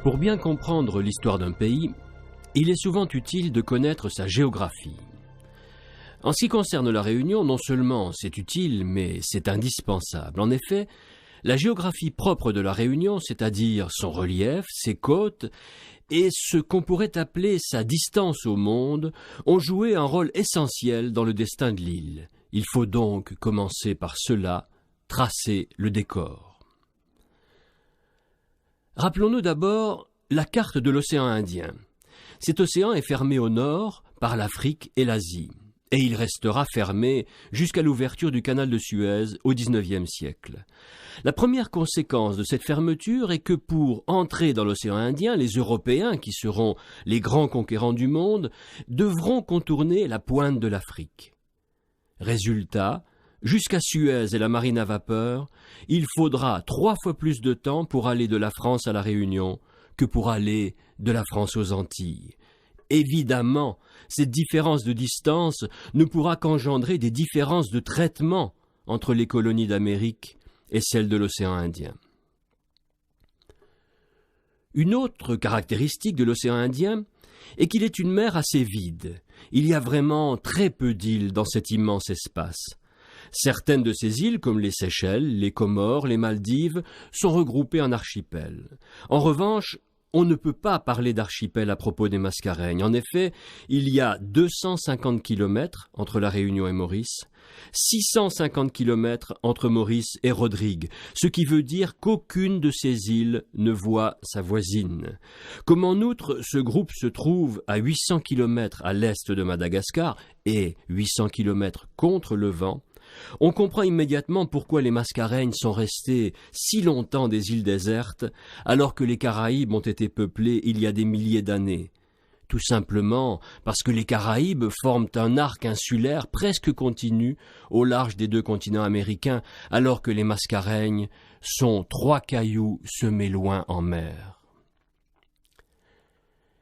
Pour bien comprendre l'histoire d'un pays, il est souvent utile de connaître sa géographie. En ce qui concerne la Réunion, non seulement c'est utile, mais c'est indispensable. En effet, la géographie propre de la Réunion, c'est-à-dire son relief, ses côtes, et ce qu'on pourrait appeler sa distance au monde, ont joué un rôle essentiel dans le destin de l'île. Il faut donc commencer par cela, tracer le décor. Rappelons-nous d'abord la carte de l'océan Indien. Cet océan est fermé au nord par l'Afrique et l'Asie, et il restera fermé jusqu'à l'ouverture du canal de Suez au XIXe siècle. La première conséquence de cette fermeture est que pour entrer dans l'océan Indien, les Européens, qui seront les grands conquérants du monde, devront contourner la pointe de l'Afrique. Résultat, jusqu'à Suez et la marine à vapeur, il faudra 3 fois plus de temps pour aller de la France à la Réunion que pour aller de la France aux Antilles. Évidemment, cette différence de distance ne pourra qu'engendrer des différences de traitement entre les colonies d'Amérique et celles de l'océan Indien. Une autre caractéristique de l'océan Indien est qu'il est une mer assez vide. Il y a vraiment très peu d'îles dans cet immense espace. Certaines de ces îles, comme les Seychelles, les Comores, les Maldives, sont regroupées en archipels. En revanche, on ne peut pas parler d'archipel à propos des Mascareignes. En effet, il y a 250 km entre la Réunion et Maurice, 650 km entre Maurice et Rodrigue, ce qui veut dire qu'aucune de ces îles ne voit sa voisine. Comme en outre, ce groupe se trouve à 800 km à l'est de Madagascar et 800 km contre le vent, on comprend immédiatement pourquoi les Mascareignes sont restées si longtemps des îles désertes, alors que les Caraïbes ont été peuplées il y a des milliers d'années. Tout simplement parce que les Caraïbes forment un arc insulaire presque continu au large des 2 continents américains, alors que les Mascareignes sont 3 cailloux semés loin en mer.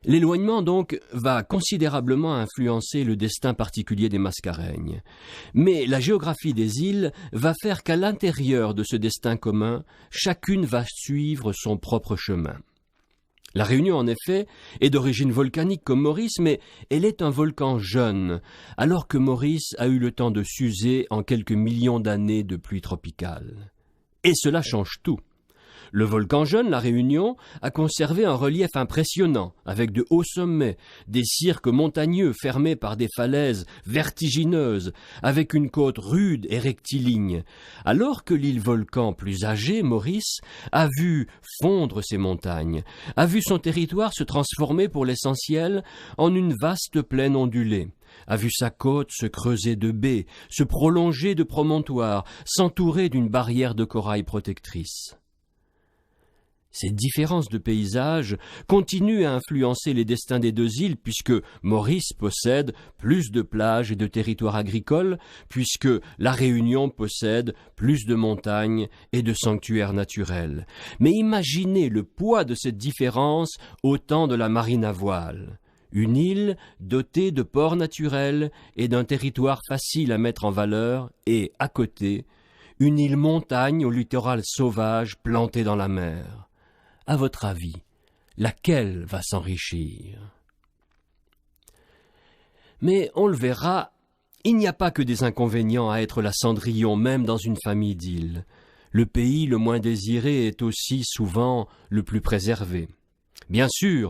L'éloignement, donc, va considérablement influencer le destin particulier des Mascareignes. Mais la géographie des îles va faire qu'à l'intérieur de ce destin commun, chacune va suivre son propre chemin. La Réunion, en effet, est d'origine volcanique comme Maurice, mais elle est un volcan jeune, alors que Maurice a eu le temps de s'user en quelques millions d'années de pluie tropicale. Et cela change tout. Le volcan jeune, la Réunion, a conservé un relief impressionnant, avec de hauts sommets, des cirques montagneux fermés par des falaises vertigineuses, avec une côte rude et rectiligne, alors que l'île volcan plus âgée, Maurice, a vu fondre ses montagnes, a vu son territoire se transformer pour l'essentiel en une vaste plaine ondulée, a vu sa côte se creuser de baies, se prolonger de promontoires, s'entourer d'une barrière de corail protectrice. Cette différence de paysage continue à influencer les destins des 2 îles puisque Maurice possède plus de plages et de territoires agricoles, puisque la Réunion possède plus de montagnes et de sanctuaires naturels. Mais imaginez le poids de cette différence au temps de la marine à voile. Une île dotée de ports naturels et d'un territoire facile à mettre en valeur et, à côté, une île montagne au littoral sauvage planté dans la mer. À votre avis, laquelle va s'enrichir? Mais on le verra, il n'y a pas que des inconvénients à être la Cendrillon, même dans une famille d'îles. Le pays le moins désiré est aussi souvent le plus préservé. Bien sûr,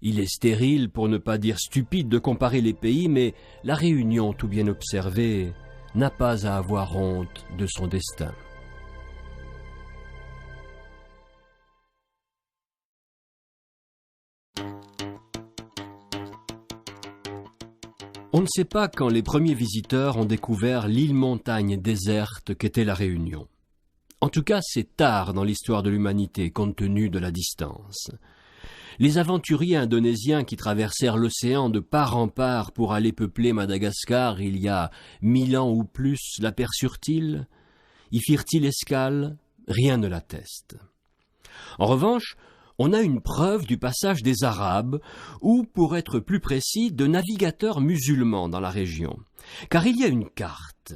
il est stérile, pour ne pas dire stupide, de comparer les pays, mais la Réunion, tout bien observée, n'a pas à avoir honte de son destin. On ne sait pas quand les premiers visiteurs ont découvert l'île-montagne déserte qu'était la Réunion. En tout cas, c'est tard dans l'histoire de l'humanité, compte tenu de la distance. Les aventuriers indonésiens qui traversèrent l'océan de part en part pour aller peupler Madagascar il y a 1000 ans ou plus, l'aperçurent-ils? Y firent-ils escale? Rien ne l'atteste. En revanche, on a une preuve du passage des Arabes, ou, pour être plus précis, de navigateurs musulmans dans la région. Car il y a une carte.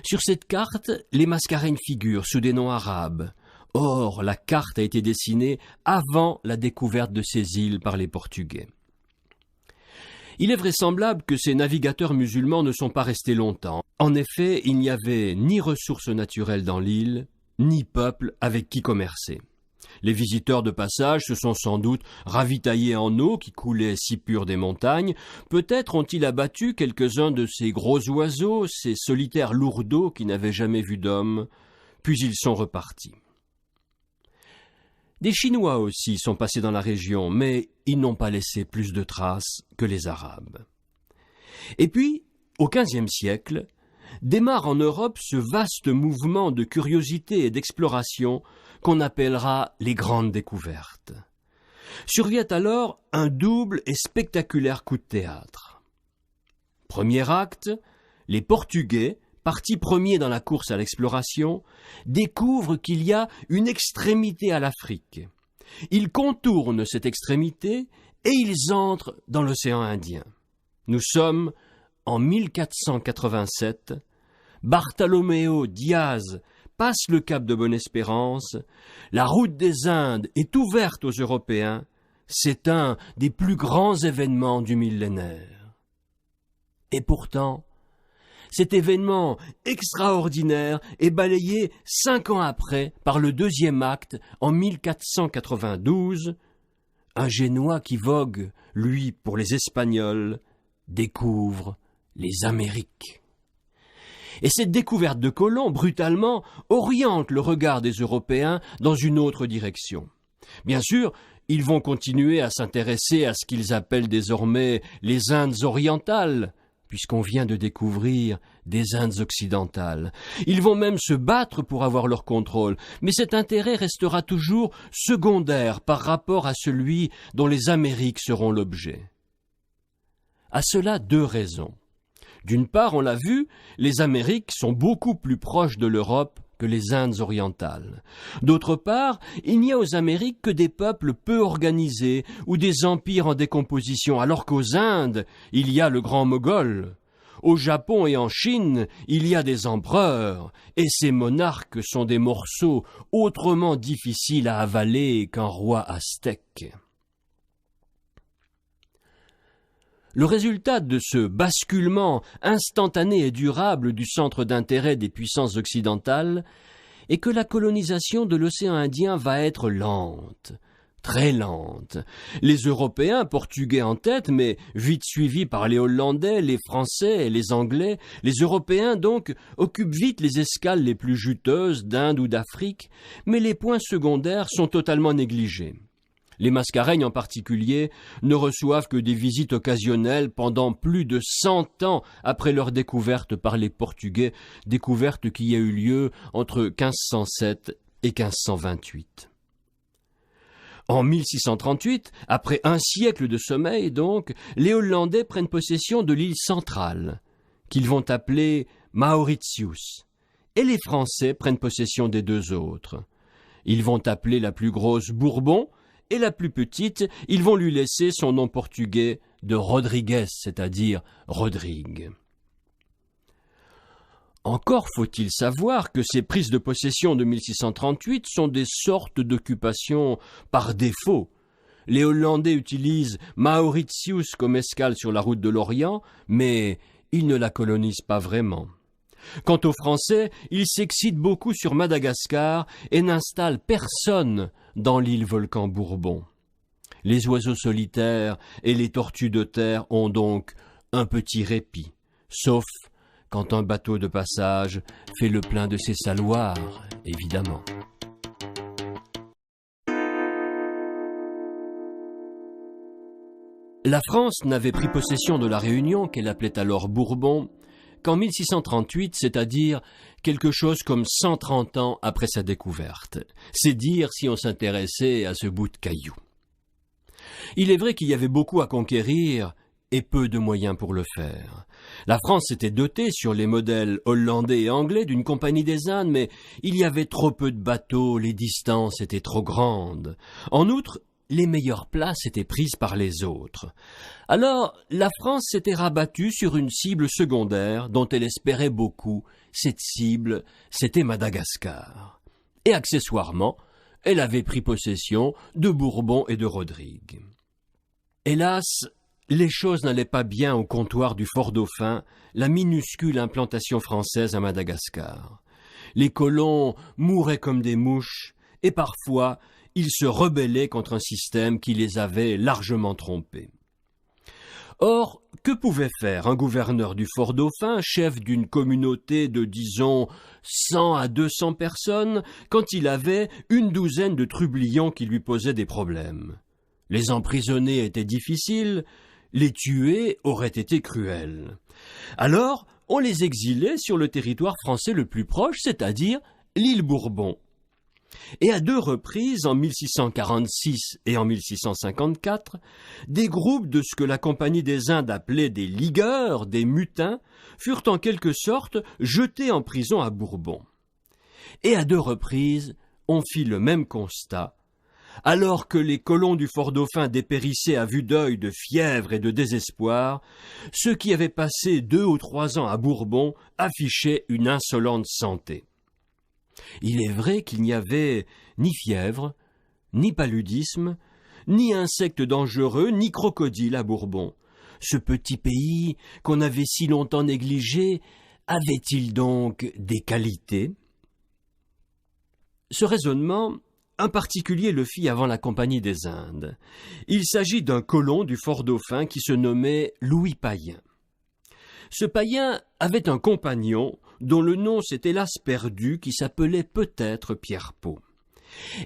Sur cette carte, les Mascareignes figurent sous des noms arabes. Or, la carte a été dessinée avant la découverte de ces îles par les Portugais. Il est vraisemblable que ces navigateurs musulmans ne sont pas restés longtemps. En effet, il n'y avait ni ressources naturelles dans l'île, ni peuple avec qui commercer. Les visiteurs de passage se sont sans doute ravitaillés en eau qui coulait si pure des montagnes. Peut-être ont-ils abattu quelques-uns de ces gros oiseaux, ces solitaires lourdeaux qui n'avaient jamais vu d'homme, puis ils sont repartis. Des Chinois aussi sont passés dans la région, mais ils n'ont pas laissé plus de traces que les Arabes. Et puis, au XVe siècle, démarre en Europe ce vaste mouvement de curiosité et d'exploration qu'on appellera les grandes découvertes. Survient alors un double et spectaculaire coup de théâtre. Premier acte, les Portugais, partis premiers dans la course à l'exploration, découvrent qu'il y a une extrémité à l'Afrique. Ils contournent cette extrémité et ils entrent dans l'océan Indien. Nous sommes en 1487. Bartolomeo Diaz passe le cap de Bonne-Espérance. La route des Indes est ouverte aux Européens. C'est un des plus grands événements du millénaire. Et pourtant, cet événement extraordinaire est balayé 5 ans après par le deuxième acte en 1492. Un Génois qui vogue, lui, pour les Espagnols, découvre les Amériques. Et cette découverte de Colomb, brutalement, oriente le regard des Européens dans une autre direction. Bien sûr, ils vont continuer à s'intéresser à ce qu'ils appellent désormais les Indes orientales, puisqu'on vient de découvrir des Indes occidentales. Ils vont même se battre pour avoir leur contrôle, mais cet intérêt restera toujours secondaire par rapport à celui dont les Amériques seront l'objet. À cela, 2 raisons. D'une part, on l'a vu, les Amériques sont beaucoup plus proches de l'Europe que les Indes orientales. D'autre part, il n'y a aux Amériques que des peuples peu organisés ou des empires en décomposition, alors qu'aux Indes, il y a le grand Moghol. Au Japon et en Chine, il y a des empereurs, et ces monarques sont des morceaux autrement difficiles à avaler qu'un roi aztèque. Le résultat de ce basculement instantané et durable du centre d'intérêt des puissances occidentales est que la colonisation de l'océan Indien va être lente, très lente. Les Européens, Portugais en tête, mais vite suivis par les Hollandais, les Français et les Anglais, les Européens donc occupent vite les escales les plus juteuses d'Inde ou d'Afrique, mais les points secondaires sont totalement négligés. Les Mascareignes en particulier ne reçoivent que des visites occasionnelles pendant plus de 100 ans après leur découverte par les Portugais, découverte qui a eu lieu entre 1507 et 1528. En 1638, après un siècle de sommeil donc, les Hollandais prennent possession de l'île centrale, qu'ils vont appeler Mauritius, et les Français prennent possession des 2 autres. Ils vont appeler la plus grosse Bourbon, et la plus petite, ils vont lui laisser son nom portugais de Rodrigues, c'est-à-dire Rodrigue. Encore faut-il savoir que ces prises de possession de 1638 sont des sortes d'occupations par défaut. Les Hollandais utilisent Mauritius comme escale sur la route de l'Orient, mais ils ne la colonisent pas vraiment. Quant aux Français, ils s'excitent beaucoup sur Madagascar et n'installent personne dans l'île Volcan Bourbon. Les oiseaux solitaires et les tortues de terre ont donc un petit répit, sauf quand un bateau de passage fait le plein de ses saloirs, évidemment. La France n'avait pris possession de la Réunion, qu'elle appelait alors Bourbon, qu'en 1638, c'est-à-dire quelque chose comme 130 ans après sa découverte. C'est dire si on s'intéressait à ce bout de caillou. Il est vrai qu'il y avait beaucoup à conquérir et peu de moyens pour le faire. La France s'était dotée sur les modèles hollandais et anglais d'une compagnie des Indes, mais il y avait trop peu de bateaux, les distances étaient trop grandes. En outre, les meilleures places étaient prises par les autres. Alors, la France s'était rabattue sur une cible secondaire dont elle espérait beaucoup. Cette cible, c'était Madagascar. Et accessoirement, elle avait pris possession de Bourbon et de Rodrigue. Hélas, les choses n'allaient pas bien au comptoir du Fort-Dauphin, la minuscule implantation française à Madagascar. Les colons mouraient comme des mouches, et parfois ils se rebellaient contre un système qui les avait largement trompés. Or, que pouvait faire un gouverneur du Fort-Dauphin, chef d'une communauté de, disons, 100 à 200 personnes, quand il avait une douzaine de trublions qui lui posaient des problèmes? Les emprisonner était difficile, les tuer aurait été cruel. Alors, on les exilait sur le territoire français le plus proche, c'est-à-dire l'île Bourbon. Et à 2 reprises, en 1646 et en 1654, des groupes de ce que la Compagnie des Indes appelait des ligueurs, des mutins, furent en quelque sorte jetés en prison à Bourbon. Et à 2 reprises, on fit le même constat. Alors que les colons du Fort-Dauphin dépérissaient à vue d'œil de fièvre et de désespoir, ceux qui avaient passé 2 ou 3 ans à Bourbon affichaient une insolente santé. Il est vrai qu'il n'y avait ni fièvre, ni paludisme, ni insectes dangereux, ni crocodiles à Bourbon. Ce petit pays qu'on avait si longtemps négligé, avait-il donc des qualités? Ce raisonnement, un particulier le fit avant la Compagnie des Indes. Il s'agit d'un colon du Fort-Dauphin qui se nommait Louis Payen. Ce païen avait un compagnon dont le nom s'est hélas perdu, qui s'appelait peut-être Pierre Pau.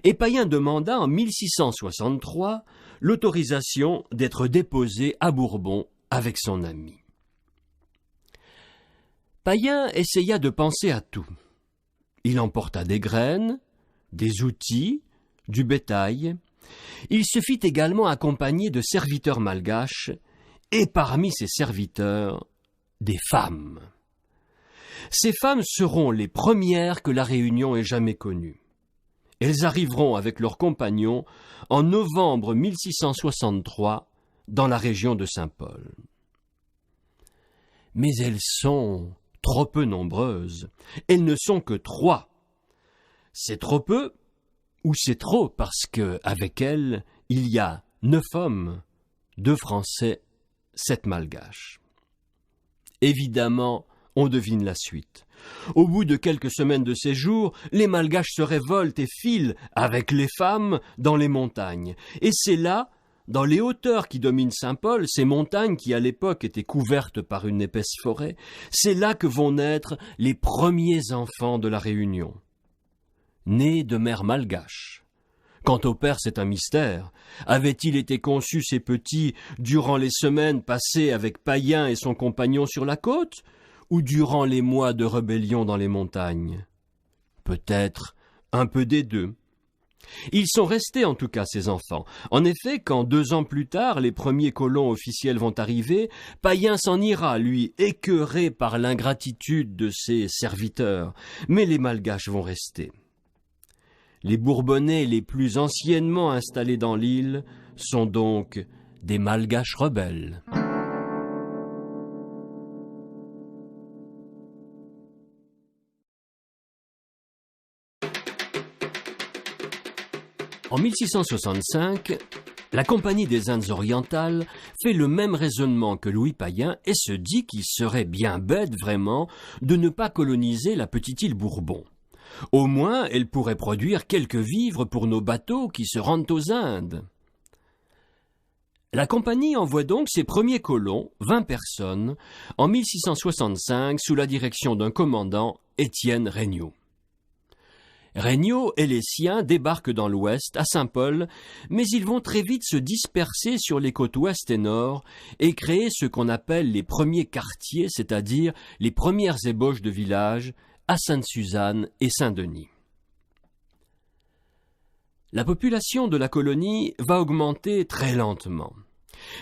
Et Payen demanda en 1663 l'autorisation d'être déposé à Bourbon avec son ami. Payen essaya de penser à tout. Il emporta des graines, des outils, du bétail. Il se fit également accompagner de serviteurs malgaches, et parmi ces serviteurs, des femmes. Ces femmes seront les premières que la Réunion ait jamais connues. Elles arriveront avec leurs compagnons en novembre 1663 dans la région de Saint-Paul. Mais elles sont trop peu nombreuses. Elles ne sont que 3. C'est trop peu ou c'est trop parce que avec elles, il y a 9 hommes, 2 Français, 7 Malgaches. Évidemment, on devine la suite. Au bout de quelques semaines de séjour, les Malgaches se révoltent et filent avec les femmes dans les montagnes. Et c'est là, dans les hauteurs qui dominent Saint-Paul, ces montagnes qui à l'époque étaient couvertes par une épaisse forêt, c'est là que vont naître les premiers enfants de la Réunion. Nés de mère malgache. Quant au père, c'est un mystère. Avait-il été conçu, ces petits, durant les semaines passées avec Payen et son compagnon sur la côte, ou durant les mois de rébellion dans les montagnes? Peut-être un peu des deux. Ils sont restés en tout cas, ces enfants. En effet, quand 2 ans plus tard, les premiers colons officiels vont arriver, Payen s'en ira, lui, écœuré par l'ingratitude de ses serviteurs. Mais les Malgaches vont rester. Les Bourbonnais les plus anciennement installés dans l'île sont donc des Malgaches rebelles. En 1665, la Compagnie des Indes orientales fait le même raisonnement que Louis Payen et se dit qu'il serait bien bête vraiment de ne pas coloniser la petite île Bourbon. Au moins, elle pourrait produire quelques vivres pour nos bateaux qui se rendent aux Indes. La compagnie envoie donc ses premiers colons, 20 personnes, en 1665 sous la direction d'un commandant, Étienne Regnault. Regnault et les siens débarquent dans l'ouest, à Saint-Paul, mais ils vont très vite se disperser sur les côtes ouest et nord et créer ce qu'on appelle les premiers quartiers, c'est-à-dire les premières ébauches de villages, à Sainte-Suzanne et Saint-Denis. La population de la colonie va augmenter très lentement.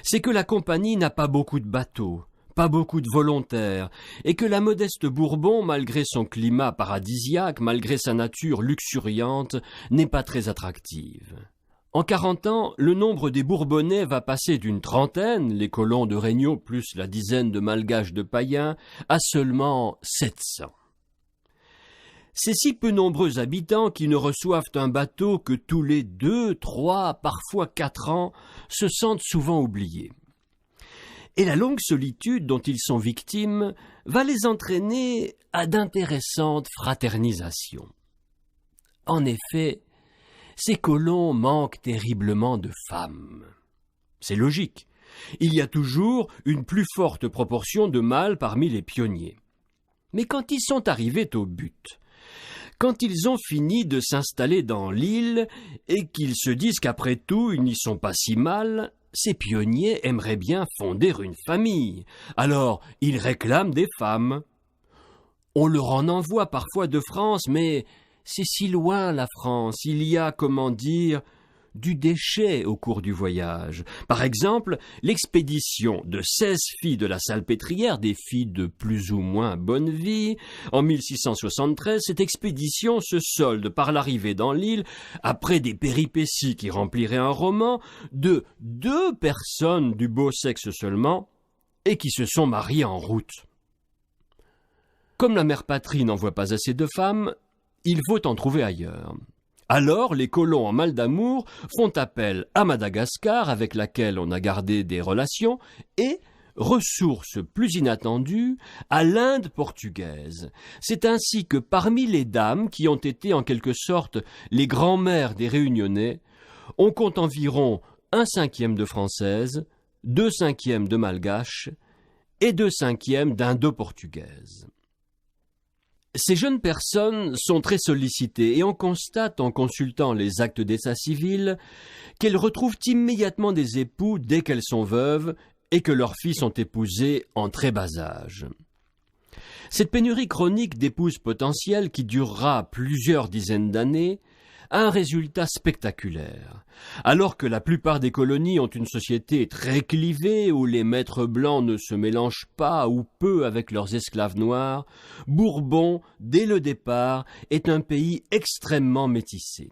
C'est que la compagnie n'a pas beaucoup de bateaux, pas beaucoup de volontaires, et que la modeste Bourbon, malgré son climat paradisiaque, malgré sa nature luxuriante, n'est pas très attractive. En 40 ans, le nombre des Bourbonnais va passer d'une trentaine, les colons de Regnault plus la dizaine de Malgaches de Payen, à seulement 700. Ces si peu nombreux habitants qui ne reçoivent un bateau que tous les 2, 3, parfois 4 ans, se sentent souvent oubliés. Et la longue solitude dont ils sont victimes va les entraîner à d'intéressantes fraternisations. En effet, ces colons manquent terriblement de femmes. C'est logique. Il y a toujours une plus forte proportion de mâles parmi les pionniers. Mais quand ils sont arrivés au but, quand ils ont fini de s'installer dans l'île et qu'ils se disent qu'après tout ils n'y sont pas si mal, ces pionniers aimeraient bien fonder une famille. Alors ils réclament des femmes. On leur en envoie parfois de France, mais c'est si loin la France, il y a, comment dire, du déchet au cours du voyage. Par exemple, l'expédition de 16 filles de la Salpêtrière, des filles de plus ou moins bonne vie, en 1673, cette expédition se solde par l'arrivée dans l'île, après des péripéties qui rempliraient un roman, de 2 personnes du beau sexe seulement, et qui se sont mariées en route. Comme la mère patrie n'envoie pas assez de femmes, il faut en trouver ailleurs. Alors, les colons en mal d'amour font appel à Madagascar, avec laquelle on a gardé des relations, et, ressource plus inattendue, à l'Inde portugaise. C'est ainsi que parmi les dames qui ont été en quelque sorte les grands-mères des Réunionnais, on compte environ 1/5 de Françaises, 2/5 de Malgaches et 2/5 d'Indo-Portugaises. Ces jeunes personnes sont très sollicitées et on constate en consultant les actes d'état civil qu'elles retrouvent immédiatement des époux dès qu'elles sont veuves et que leurs filles sont épousées en très bas âge. Cette pénurie chronique d'épouses potentielles qui durera plusieurs dizaines d'années a un résultat spectaculaire. Alors que la plupart des colonies ont une société très clivée où les maîtres blancs ne se mélangent pas ou peu avec leurs esclaves noirs, Bourbon, dès le départ, est un pays extrêmement métissé.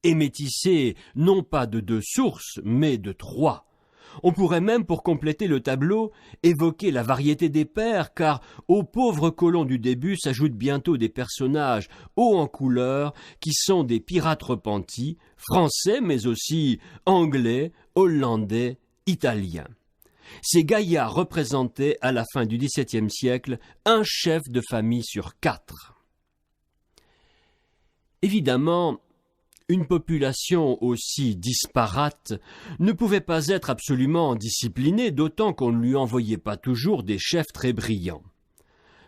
Et métissé non pas de 2 sources, mais de 3. On pourrait même, pour compléter le tableau, évoquer la variété des pères, car aux pauvres colons du début s'ajoutent bientôt des personnages hauts en couleur qui sont des pirates repentis, français mais aussi anglais, hollandais, italiens. Ces gaillards représentaient, à la fin du XVIIe siècle, un chef de famille sur 4. Évidemment, une population aussi disparate ne pouvait pas être absolument disciplinée, d'autant qu'on ne lui envoyait pas toujours des chefs très brillants.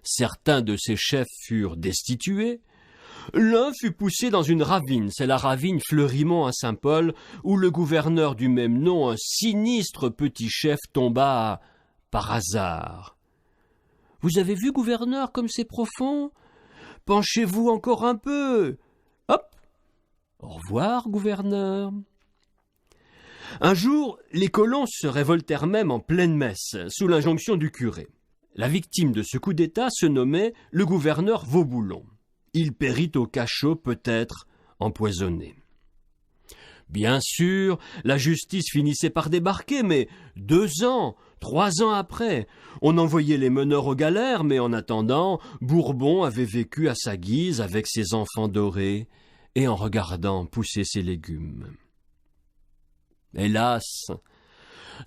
Certains de ces chefs furent destitués. L'un fut poussé dans une ravine, c'est la ravine Fleurimont à Saint-Paul, où le gouverneur du même nom, un sinistre petit chef, tomba par hasard. « Vous avez vu, gouverneur, comme c'est profond ? Penchez-vous encore un peu. Hop ! Au revoir, gouverneur. » Un jour, les colons se révoltèrent même en pleine messe, sous l'injonction du curé. La victime de ce coup d'État se nommait le gouverneur Vauboulon. Il périt au cachot, peut-être empoisonné. Bien sûr, la justice finissait par débarquer, mais 2 ans, 3 ans après, on envoyait les meneurs aux galères, mais en attendant, Bourbon avait vécu à sa guise avec ses enfants dorés, et en regardant pousser ses légumes. Hélas,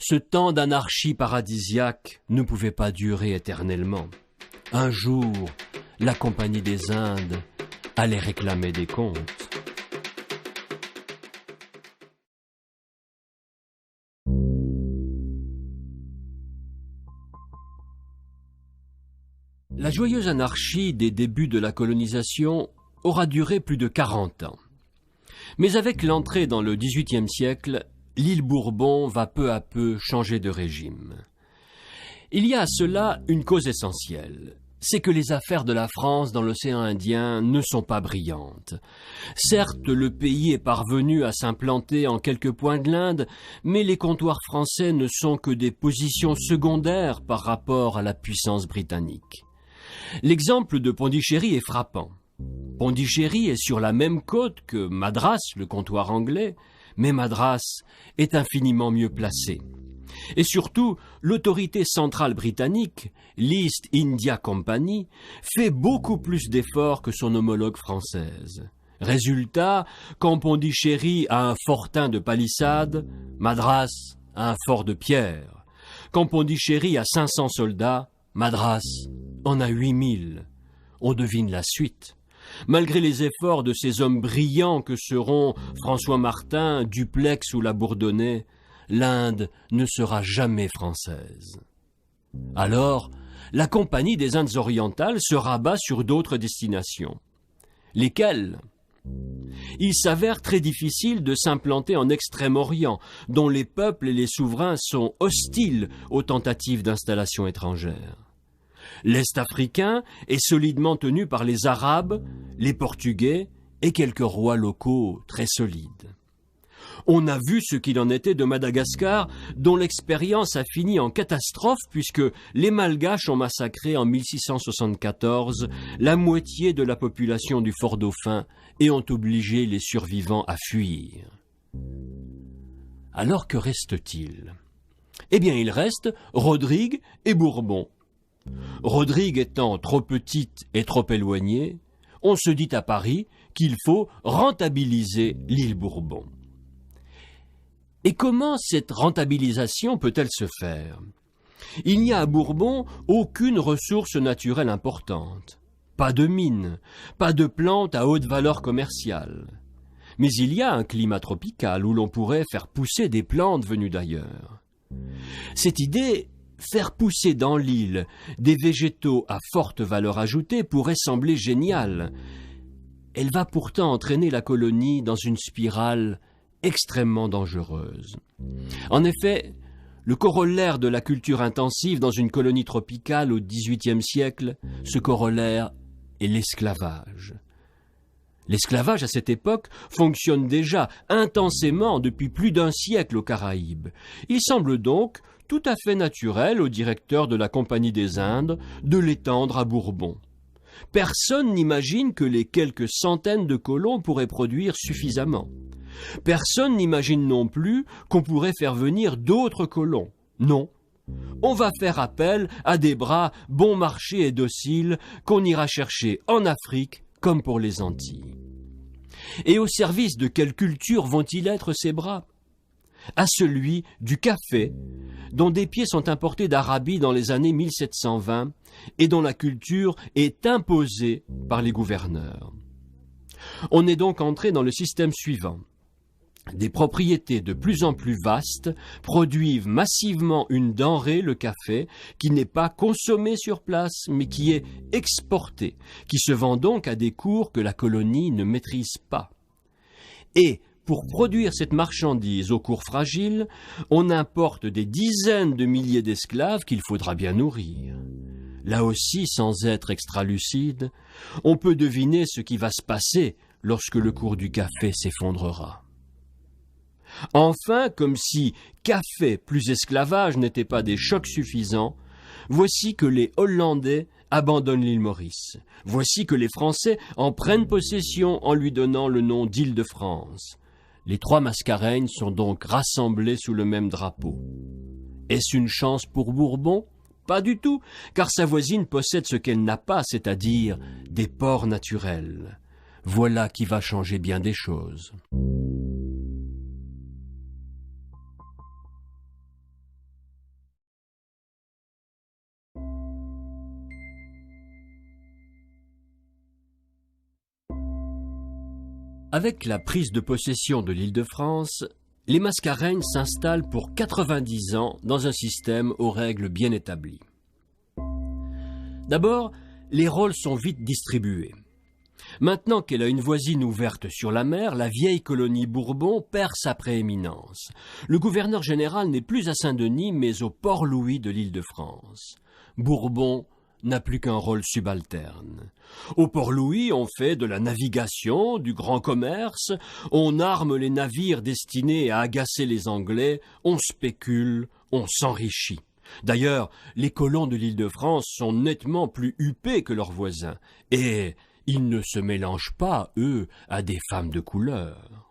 ce temps d'anarchie paradisiaque ne pouvait pas durer éternellement. Un jour, la Compagnie des Indes allait réclamer des comptes. La joyeuse anarchie des débuts de la colonisation aura duré plus de 40 ans. Mais avec l'entrée dans le XVIIIe siècle, l'île Bourbon va peu à peu changer de régime. Il y a à cela une cause essentielle, c'est que les affaires de la France dans l'océan Indien ne sont pas brillantes. Certes, le pays est parvenu à s'implanter en quelques points de l'Inde, mais les comptoirs français ne sont que des positions secondaires par rapport à la puissance britannique. L'exemple de Pondichéry est frappant. Pondichéry est sur la même côte que Madras, le comptoir anglais, mais Madras est infiniment mieux placé. Et surtout, l'autorité centrale britannique, l'East India Company, fait beaucoup plus d'efforts que son homologue française. Résultat, quand Pondichéry a un fortin de palissade, Madras a un fort de pierre. Quand Pondichéry a 500 soldats, Madras en a 8000. On devine la suite. Malgré les efforts de ces hommes brillants que seront François Martin, Dupleix ou la Bourdonnais, l'Inde ne sera jamais française. Alors, la Compagnie des Indes orientales se rabat sur d'autres destinations. Lesquelles ? Il s'avère très difficile de s'implanter en Extrême-Orient, dont les peuples et les souverains sont hostiles aux tentatives d'installation étrangère. L'Est africain est solidement tenu par les Arabes, les Portugais et quelques rois locaux très solides. On a vu ce qu'il en était de Madagascar, dont l'expérience a fini en catastrophe puisque les Malgaches ont massacré en 1674 la moitié de la population du Fort Dauphin et ont obligé les survivants à fuir. Alors que reste-t-il ? Eh bien, il reste Rodrigue et Bourbon. Rodrigue étant trop petite et trop éloignée, on se dit à Paris qu'il faut rentabiliser l'île Bourbon. Et comment cette rentabilisation peut-elle se faire ? Il n'y a à Bourbon aucune ressource naturelle importante. Pas de mines, pas de plantes à haute valeur commerciale. Mais il y a un climat tropical où l'on pourrait faire pousser des plantes venues d'ailleurs. Cette idée, faire pousser dans l'île des végétaux à forte valeur ajoutée, pourrait sembler géniale. Elle va pourtant entraîner la colonie dans une spirale extrêmement dangereuse. En effet, le corollaire de la culture intensive dans une colonie tropicale au XVIIIe siècle, ce corollaire est l'esclavage. L'esclavage à cette époque fonctionne déjà intensément depuis plus d'un siècle aux Caraïbes. Il semble donc tout à fait naturel au directeur de la Compagnie des Indes de l'étendre à Bourbon. Personne n'imagine que les quelques centaines de colons pourraient produire suffisamment. Personne n'imagine non plus qu'on pourrait faire venir d'autres colons. Non. On va faire appel à des bras bon marché et dociles qu'on ira chercher en Afrique comme pour les Antilles. Et au service de quelle culture vont-ils être ces bras ? À celui du café, dont des pieds sont importés d'Arabie dans les années 1720 et dont la culture est imposée par les gouverneurs. On est donc entré dans le système suivant. Des propriétés de plus en plus vastes produisent massivement une denrée, le café, qui n'est pas consommée sur place, mais qui est exportée, qui se vend donc à des cours que la colonie ne maîtrise pas. Et, pour produire cette marchandise au cours fragile, on importe des dizaines de milliers d'esclaves qu'il faudra bien nourrir. Là aussi, sans être extralucide, on peut deviner ce qui va se passer lorsque le cours du café s'effondrera. Enfin, comme si café plus esclavage n'étaient pas des chocs suffisants, voici que les Hollandais abandonnent l'île Maurice. Voici que les Français en prennent possession en lui donnant le nom d'Île-de-France. Les trois Mascareignes sont donc rassemblées sous le même drapeau. Est-ce une chance pour Bourbon ? Pas du tout, car sa voisine possède ce qu'elle n'a pas, c'est-à-dire des ports naturels. Voilà qui va changer bien des choses. Avec la prise de possession de l'Île-de-France, les Mascareignes s'installent pour 90 ans dans un système aux règles bien établies. D'abord, les rôles sont vite distribués. Maintenant qu'elle a une voisine ouverte sur la mer, la vieille colonie Bourbon perd sa prééminence. Le gouverneur général n'est plus à Saint-Denis, mais au Port-Louis de l'Île-de-France. Bourbon n'a plus qu'un rôle subalterne. Au Port-Louis, on fait de la navigation, du grand commerce, on arme les navires destinés à agacer les Anglais, on spécule, on s'enrichit. D'ailleurs, les colons de l'Île-de-France sont nettement plus huppés que leurs voisins, et ils ne se mélangent pas, eux, à des femmes de couleur.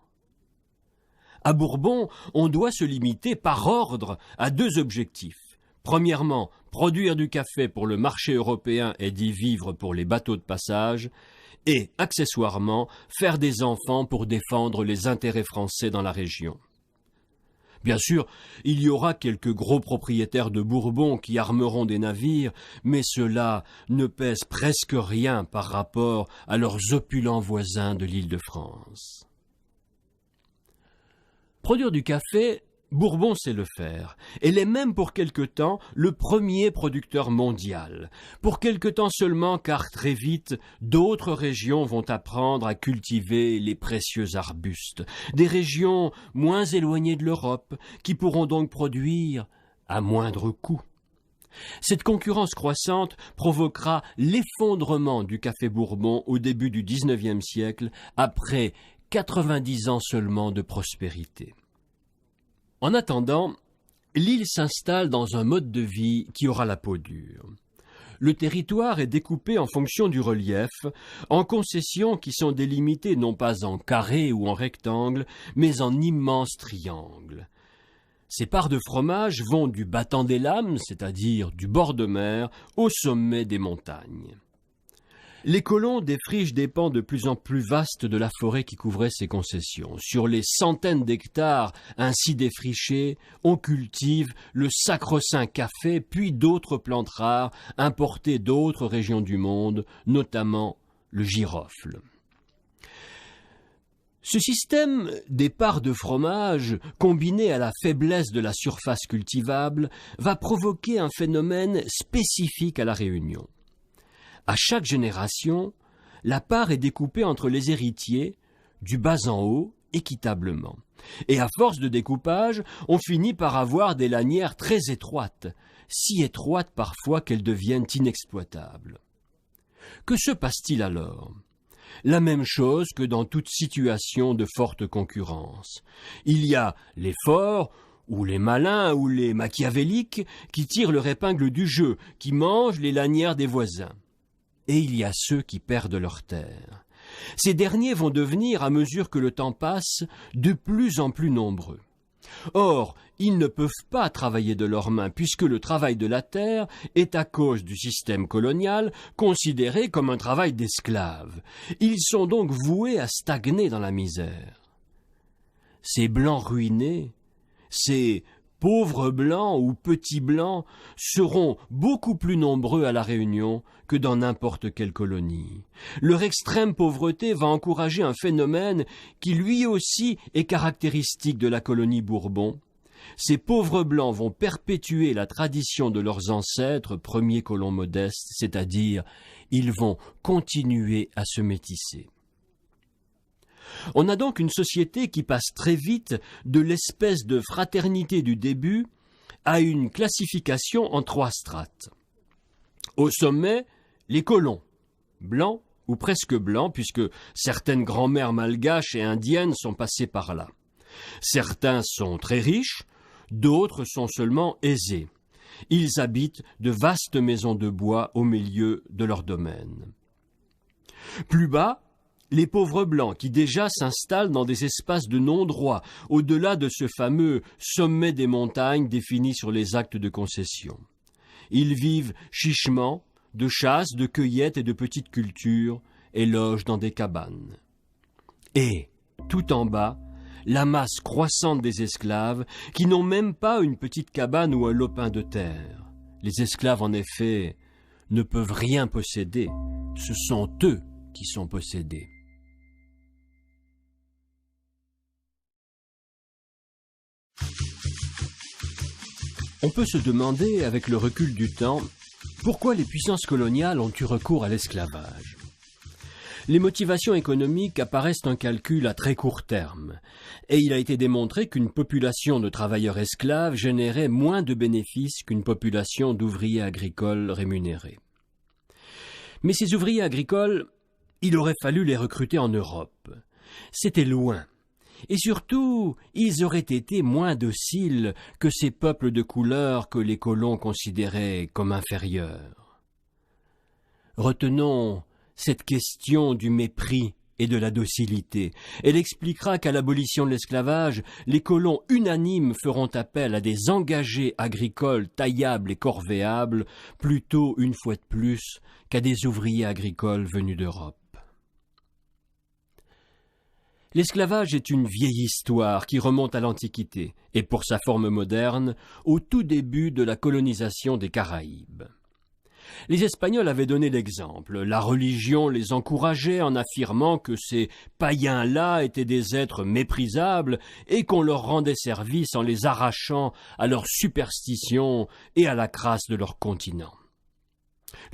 À Bourbon, on doit se limiter par ordre à 2 objectifs. Premièrement, produire du café pour le marché européen et d'y vivre pour les bateaux de passage, et, accessoirement, faire des enfants pour défendre les intérêts français dans la région. Bien sûr, il y aura quelques gros propriétaires de Bourbon qui armeront des navires, mais cela ne pèse presque rien par rapport à leurs opulents voisins de l'Île-de-France. Produire du café, Bourbon sait le faire. Elle est même pour quelque temps le premier producteur mondial. Pour quelque temps seulement, car très vite, d'autres régions vont apprendre à cultiver les précieux arbustes. Des régions moins éloignées de l'Europe, qui pourront donc produire à moindre coût. Cette concurrence croissante provoquera l'effondrement du café Bourbon au début du XIXe siècle, après 90 ans seulement de prospérité. En attendant, l'île s'installe dans un mode de vie qui aura la peau dure. Le territoire est découpé en fonction du relief, en concessions qui sont délimitées non pas en carrés ou en rectangles, mais en immenses triangles. Ces parts de fromage vont du battant des lames, c'est-à-dire du bord de mer, au sommet des montagnes. Les colons défrichent des pans de plus en plus vastes de la forêt qui couvrait ces concessions. Sur les centaines d'hectares ainsi défrichés, on cultive le sacro-saint café, puis d'autres plantes rares importées d'autres régions du monde, notamment le girofle. Ce système des parts de fromage, combiné à la faiblesse de la surface cultivable, va provoquer un phénomène spécifique à la Réunion. À chaque génération, la part est découpée entre les héritiers, du bas en haut, équitablement. Et à force de découpage, on finit par avoir des lanières très étroites, si étroites parfois qu'elles deviennent inexploitables. Que se passe-t-il alors ? La même chose que dans toute situation de forte concurrence. Il y a les forts, ou les malins, ou les machiavéliques, qui tirent leur épingle du jeu, qui mangent les lanières des voisins. Et il y a ceux qui perdent leurs terres. Ces derniers vont devenir, à mesure que le temps passe, de plus en plus nombreux. Or, ils ne peuvent pas travailler de leurs mains, puisque le travail de la terre est, à cause du système colonial, considéré comme un travail d'esclave. Ils sont donc voués à stagner dans la misère. Ces blancs ruinés, ces pauvres blancs ou petits blancs seront beaucoup plus nombreux à La Réunion que dans n'importe quelle colonie. Leur extrême pauvreté va encourager un phénomène qui lui aussi est caractéristique de la colonie Bourbon. Ces pauvres blancs vont perpétuer la tradition de leurs ancêtres, premiers colons modestes, c'est-à-dire ils vont continuer à se métisser. On a donc une société qui passe très vite de l'espèce de fraternité du début à une classification en 3 strates. Au sommet, les colons, blancs ou presque blancs, puisque certaines grand-mères malgaches et indiennes sont passées par là. Certains sont très riches, d'autres sont seulement aisés. Ils habitent de vastes maisons de bois au milieu de leur domaine. Plus bas, les pauvres blancs qui déjà s'installent dans des espaces de non-droit, au-delà de ce fameux sommet des montagnes défini sur les actes de concession. Ils vivent chichement, de chasse, de cueillette et de petites cultures, et logent dans des cabanes. Et, tout en bas, la masse croissante des esclaves, qui n'ont même pas une petite cabane ou un lopin de terre. Les esclaves, en effet, ne peuvent rien posséder. Ce sont eux qui sont possédés. On peut se demander, avec le recul du temps, pourquoi les puissances coloniales ont eu recours à l'esclavage. Les motivations économiques apparaissent un calcul à très court terme, et il a été démontré qu'une population de travailleurs esclaves générait moins de bénéfices qu'une population d'ouvriers agricoles rémunérés. Mais ces ouvriers agricoles, il aurait fallu les recruter en Europe. C'était loin. Et surtout, ils auraient été moins dociles que ces peuples de couleur que les colons considéraient comme inférieurs. Retenons cette question du mépris et de la docilité. Elle expliquera qu'à l'abolition de l'esclavage, les colons unanimes feront appel à des engagés agricoles taillables et corvéables, plutôt, une fois de plus, qu'à des ouvriers agricoles venus d'Europe. L'esclavage est une vieille histoire qui remonte à l'Antiquité et, pour sa forme moderne, au tout début de la colonisation des Caraïbes. Les Espagnols avaient donné l'exemple. La religion les encourageait en affirmant que ces païens-là étaient des êtres méprisables et qu'on leur rendait service en les arrachant à leur superstition et à la crasse de leur continent.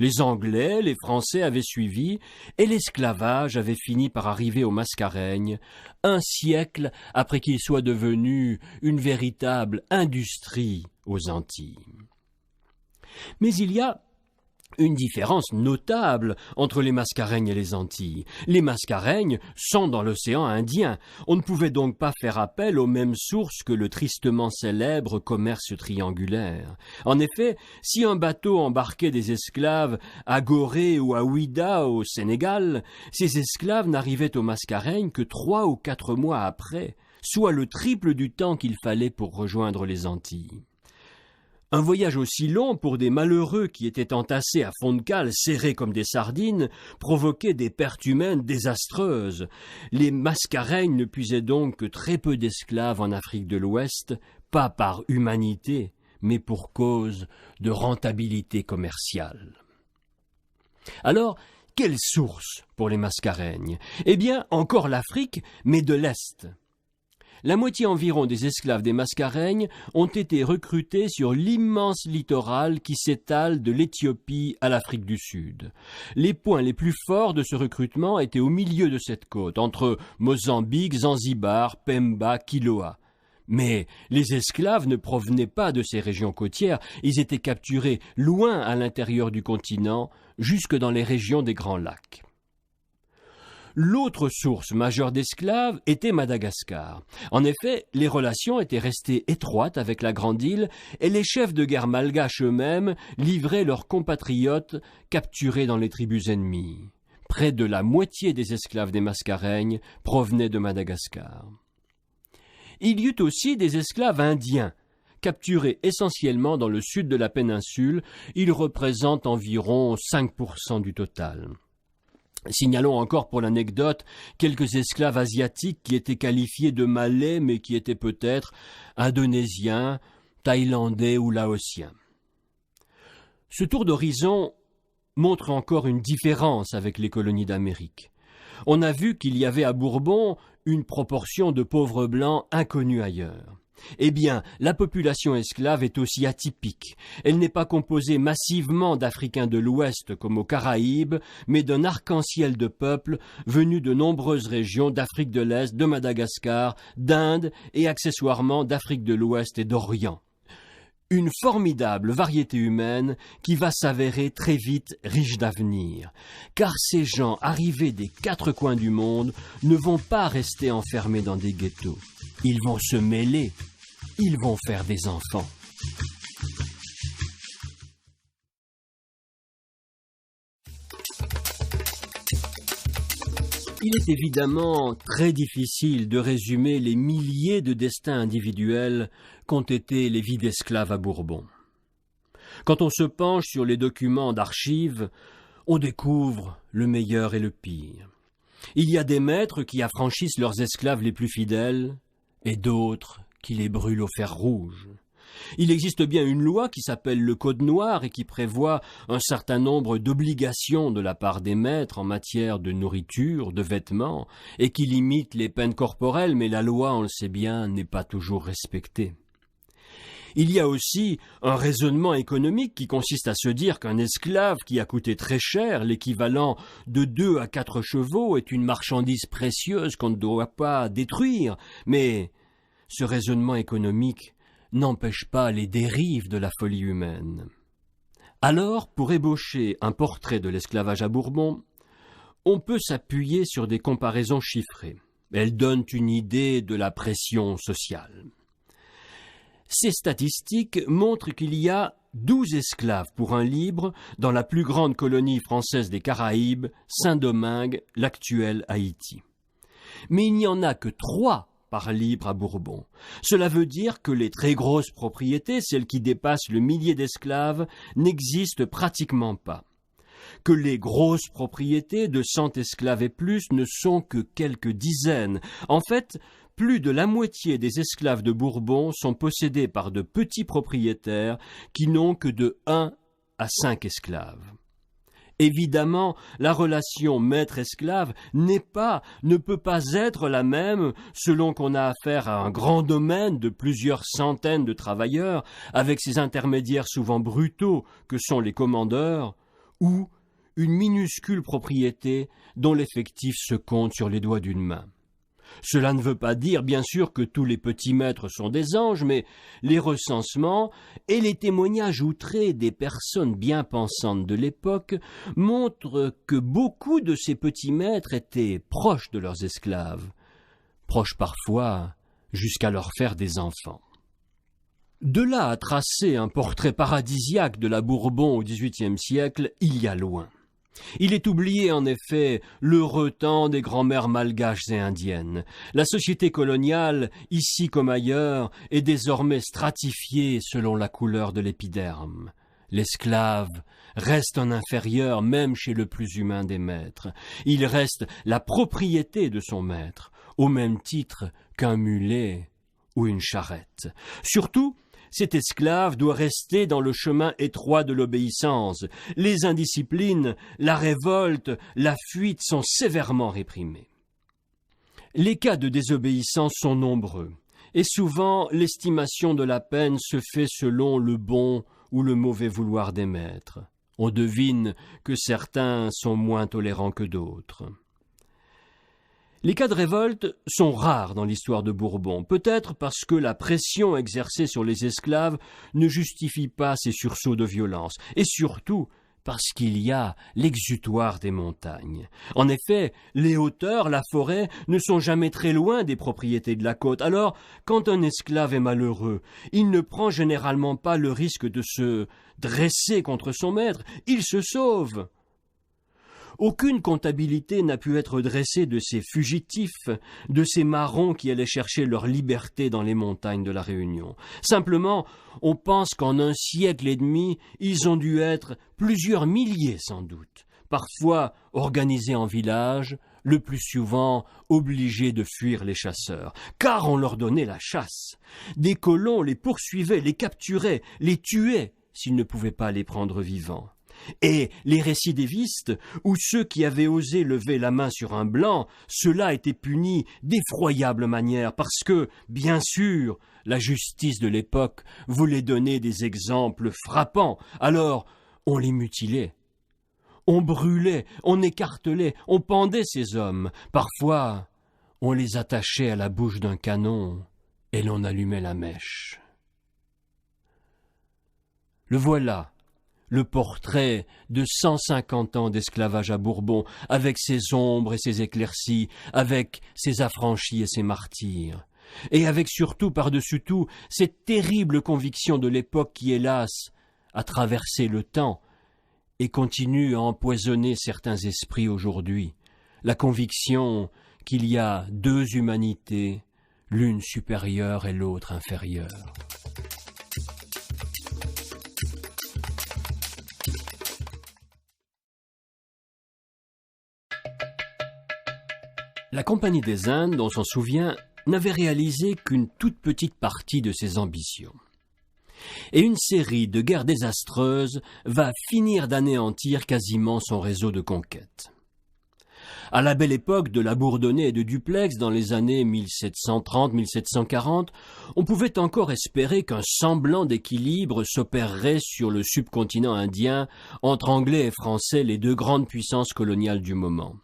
Les Anglais, les Français avaient suivi, et l'esclavage avait fini par arriver aux Mascareignes, un siècle après qu'il soit devenu une véritable industrie aux Antilles. Mais il y a une différence notable entre les Mascareignes et les Antilles. Les Mascareignes sont dans l'océan Indien. On ne pouvait donc pas faire appel aux mêmes sources que le tristement célèbre commerce triangulaire. En effet, si un bateau embarquait des esclaves à Gorée ou à Ouida au Sénégal, ces esclaves n'arrivaient aux Mascareignes que 3 ou 4 mois après, soit le triple du temps qu'il fallait pour rejoindre les Antilles. Un voyage aussi long pour des malheureux qui étaient entassés à fond de cale, serrés comme des sardines, provoquait des pertes humaines désastreuses. Les Mascareignes ne puisaient donc que très peu d'esclaves en Afrique de l'Ouest, pas par humanité, mais pour cause de rentabilité commerciale. Alors, quelle source pour les Mascareignes? Eh bien, encore l'Afrique, mais de l'Est. La moitié environ des esclaves des Mascareignes ont été recrutés sur l'immense littoral qui s'étale de l'Éthiopie à l'Afrique du Sud. Les points les plus forts de ce recrutement étaient au milieu de cette côte, entre Mozambique, Zanzibar, Pemba, Quiloa. Mais les esclaves ne provenaient pas de ces régions côtières, ils étaient capturés loin à l'intérieur du continent, jusque dans les régions des Grands Lacs. L'autre source majeure d'esclaves était Madagascar. En effet, les relations étaient restées étroites avec la Grande Île et les chefs de guerre malgaches eux-mêmes livraient leurs compatriotes capturés dans les tribus ennemies. Près de la moitié des esclaves des Mascareignes provenaient de Madagascar. Il y eut aussi des esclaves indiens, capturés essentiellement dans le sud de la péninsule. Ils représentent environ 5% du total. Signalons encore pour l'anecdote quelques esclaves asiatiques qui étaient qualifiés de malais mais qui étaient peut-être indonésiens, thaïlandais ou laotiens. Ce tour d'horizon montre encore une différence avec les colonies d'Amérique. On a vu qu'il y avait à Bourbon une proportion de pauvres blancs inconnue ailleurs. Eh bien, la population esclave est aussi atypique. Elle n'est pas composée massivement d'Africains de l'Ouest comme aux Caraïbes, mais d'un arc-en-ciel de peuples venus de nombreuses régions d'Afrique de l'Est, de Madagascar, d'Inde et accessoirement d'Afrique de l'Ouest et d'Orient. Une formidable variété humaine qui va s'avérer très vite riche d'avenir, car ces gens arrivés des 4 coins du monde ne vont pas rester enfermés dans des ghettos. Ils vont se mêler, ils vont faire des enfants. Il est évidemment très difficile de résumer les milliers de destins individuels qu'ont été les vies d'esclaves à Bourbon. Quand on se penche sur les documents d'archives, on découvre le meilleur et le pire. Il y a des maîtres qui affranchissent leurs esclaves les plus fidèles, et d'autres qui les brûlent au fer rouge. Il existe bien une loi qui s'appelle le Code noir et qui prévoit un certain nombre d'obligations de la part des maîtres en matière de nourriture, de vêtements, et qui limite les peines corporelles, mais la loi, on le sait bien, n'est pas toujours respectée. Il y a aussi un raisonnement économique qui consiste à se dire qu'un esclave qui a coûté très cher, l'équivalent de 2 à 4 chevaux, est une marchandise précieuse qu'on ne doit pas détruire, mais ce raisonnement économique n'empêche pas les dérives de la folie humaine. Alors, pour ébaucher un portrait de l'esclavage à Bourbon, on peut s'appuyer sur des comparaisons chiffrées. Elles donnent une idée de la pression sociale. Ces statistiques montrent qu'il y a 12 esclaves pour un libre dans la plus grande colonie française des Caraïbes, Saint-Domingue, l'actuel Haïti. Mais il n'y en a que 3 par libre à Bourbon. Cela veut dire que les très grosses propriétés, celles qui dépassent le millier d'esclaves, n'existent pratiquement pas. Que les grosses propriétés de 100 esclaves et plus ne sont que quelques dizaines. En fait, plus de la moitié des esclaves de Bourbon sont possédés par de petits propriétaires qui n'ont que de 1 à 5 esclaves. Évidemment, la relation maître-esclave ne peut pas être la même selon qu'on a affaire à un grand domaine de plusieurs centaines de travailleurs, avec ses intermédiaires souvent brutaux que sont les commandeurs, ou une minuscule propriété dont l'effectif se compte sur les doigts d'une main. Cela ne veut pas dire, bien sûr, que tous les petits maîtres sont des anges, mais les recensements et les témoignages outrés des personnes bien pensantes de l'époque montrent que beaucoup de ces petits maîtres étaient proches de leurs esclaves, proches parfois jusqu'à leur faire des enfants. De là à tracer un portrait paradisiaque de la Bourbon au XVIIIe siècle, il y a loin. Il est oublié en effet l'heureux temps des grands-mères malgaches et indiennes. La société coloniale, ici comme ailleurs, est désormais stratifiée selon la couleur de l'épiderme. L'esclave reste un inférieur même chez le plus humain des maîtres. Il reste la propriété de son maître, au même titre qu'un mulet ou une charrette. Surtout, cet esclave doit rester dans le chemin étroit de l'obéissance. Les indisciplines, la révolte, la fuite sont sévèrement réprimés. Les cas de désobéissance sont nombreux, et souvent l'estimation de la peine se fait selon le bon ou le mauvais vouloir des maîtres. On devine que certains sont moins tolérants que d'autres. Les cas de révolte sont rares dans l'histoire de Bourbon, peut-être parce que la pression exercée sur les esclaves ne justifie pas ces sursauts de violence, et surtout parce qu'il y a l'exutoire des montagnes. En effet, les hauteurs, la forêt, ne sont jamais très loin des propriétés de la côte. Alors, quand un esclave est malheureux, il ne prend généralement pas le risque de se dresser contre son maître, il se sauve. Aucune comptabilité n'a pu être dressée de ces fugitifs, de ces marrons qui allaient chercher leur liberté dans les montagnes de la Réunion. Simplement, on pense qu'en un siècle et demi, ils ont dû être plusieurs milliers sans doute, parfois organisés en village, le plus souvent obligés de fuir les chasseurs, car on leur donnait la chasse. Des colons les poursuivaient, les capturaient, les tuaient s'ils ne pouvaient pas les prendre vivants. Et les récidivistes, ou ceux qui avaient osé lever la main sur un blanc, cela était puni d'effroyables manières, parce que, bien sûr, la justice de l'époque voulait donner des exemples frappants. Alors, on les mutilait, on brûlait, on écartelait, on pendait ces hommes. Parfois, on les attachait à la bouche d'un canon et l'on allumait la mèche. Le voilà, le portrait de 150 ans d'esclavage à Bourbon, avec ses ombres et ses éclaircies, avec ses affranchis et ses martyrs, et avec surtout, par-dessus tout, cette terrible conviction de l'époque qui, hélas, a traversé le temps et continue à empoisonner certains esprits aujourd'hui, la conviction qu'il y a deux humanités, l'une supérieure et l'autre inférieure. La Compagnie des Indes, dont on s'en souvient, n'avait réalisé qu'une toute petite partie de ses ambitions. Et une série de guerres désastreuses va finir d'anéantir quasiment son réseau de conquête. À la belle époque de la Bourdonnais et de Dupleix, dans les années 1730-1740, on pouvait encore espérer qu'un semblant d'équilibre s'opérerait sur le subcontinent indien entre Anglais et Français, les deux grandes puissances coloniales du moment.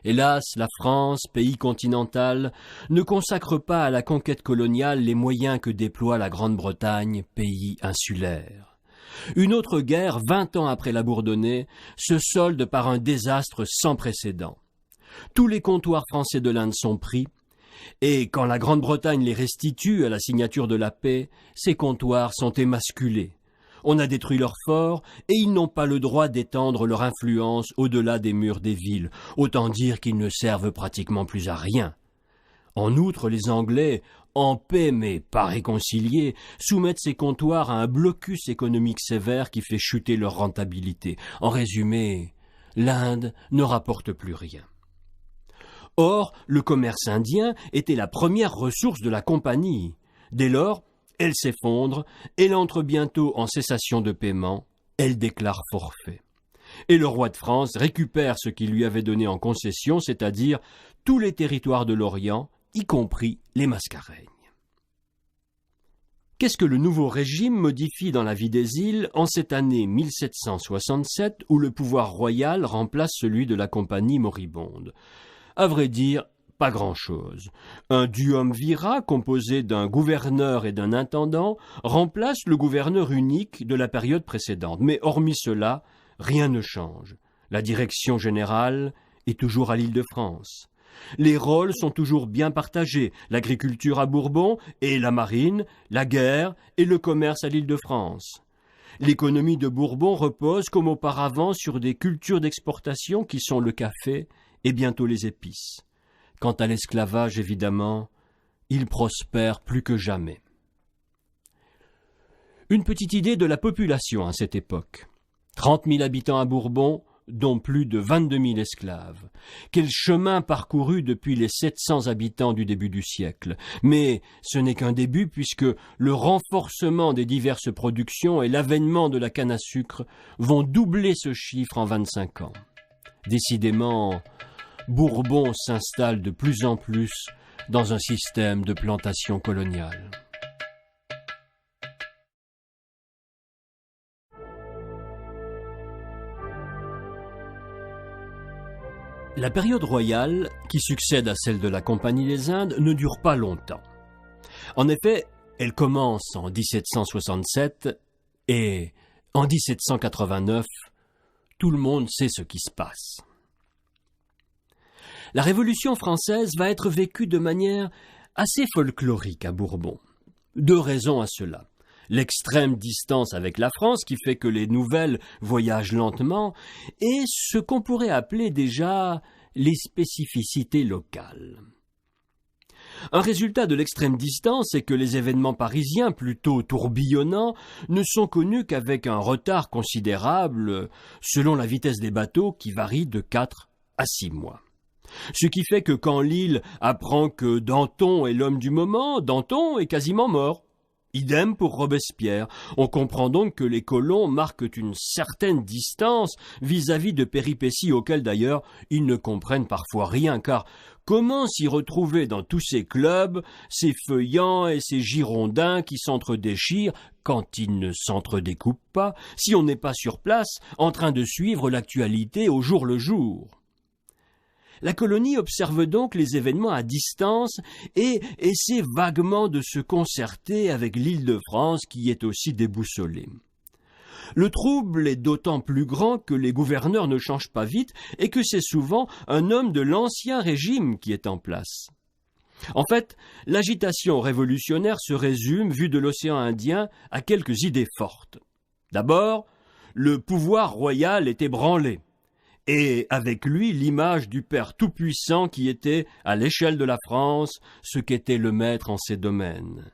Hélas, la France, pays continental, ne consacre pas à la conquête coloniale les moyens que déploie la Grande-Bretagne, pays insulaire. Une autre guerre, 20 ans après la Bourdonnais, se solde par un désastre sans précédent. Tous les comptoirs français de l'Inde sont pris, et quand la Grande-Bretagne les restitue à la signature de la paix, ces comptoirs sont émasculés. On a détruit leurs forts et ils n'ont pas le droit d'étendre leur influence au-delà des murs des villes. Autant dire qu'ils ne servent pratiquement plus à rien. En outre, les Anglais, en paix mais pas réconciliés, soumettent ces comptoirs à un blocus économique sévère qui fait chuter leur rentabilité. En résumé, l'Inde ne rapporte plus rien. Or, le commerce indien était la première ressource de la compagnie. Dès lors, elle s'effondre, elle entre bientôt en cessation de paiement, elle déclare forfait. Et le roi de France récupère ce qu'il lui avait donné en concession, c'est-à-dire tous les territoires de l'Orient, y compris les Mascareignes. Qu'est-ce que le nouveau régime modifie dans la vie des îles en cette année 1767 où le pouvoir royal remplace celui de la compagnie moribonde? À vrai dire, pas grand-chose. Un duumvirat composé d'un gouverneur et d'un intendant remplace le gouverneur unique de la période précédente. Mais hormis cela, rien ne change. La direction générale est toujours à l'Île-de-France. Les rôles sont toujours bien partagés, l'agriculture à Bourbon et la marine, la guerre et le commerce à l'Île-de-France. L'économie de Bourbon repose comme auparavant sur des cultures d'exportation qui sont le café et bientôt les épices. Quant à l'esclavage, évidemment, il prospère plus que jamais. Une petite idée de la population à cette époque. 30 000 habitants à Bourbon, dont plus de 22 000 esclaves. Quel chemin parcouru depuis les 700 habitants du début du siècle. Mais ce n'est qu'un début puisque le renforcement des diverses productions et l'avènement de la canne à sucre vont doubler ce chiffre en 25 ans. Décidément, Bourbon s'installe de plus en plus dans un système de plantation coloniale. La période royale, qui succède à celle de la Compagnie des Indes, ne dure pas longtemps. En effet, elle commence en 1767 et en 1789, tout le monde sait ce qui se passe. La Révolution française va être vécue de manière assez folklorique à Bourbon. 2 raisons à cela. L'extrême distance avec la France qui fait que les nouvelles voyagent lentement et ce qu'on pourrait appeler déjà les spécificités locales. Un résultat de l'extrême distance est que les événements parisiens, plutôt tourbillonnants, ne sont connus qu'avec un retard considérable selon la vitesse des bateaux qui varie de 4 à 6 mois. Ce qui fait que quand l'île apprend que Danton est l'homme du moment, Danton est quasiment mort. Idem pour Robespierre. On comprend donc que les colons marquent une certaine distance vis-à-vis de péripéties auxquelles d'ailleurs ils ne comprennent parfois rien, car comment s'y retrouver dans tous ces clubs, ces feuillants et ces girondins qui s'entredéchirent quand ils ne s'entredécoupent pas, si on n'est pas sur place en train de suivre l'actualité au jour le jour? La colonie observe donc les événements à distance et essaie vaguement de se concerter avec l'Île-de-France qui est aussi déboussolée. Le trouble est d'autant plus grand que les gouverneurs ne changent pas vite et que c'est souvent un homme de l'ancien régime qui est en place. En fait, l'agitation révolutionnaire se résume, vue de l'océan Indien, à quelques idées fortes. D'abord, le pouvoir royal est ébranlé. Et avec lui l'image du Père Tout-Puissant qui était, à l'échelle de la France, ce qu'était le maître en ces domaines.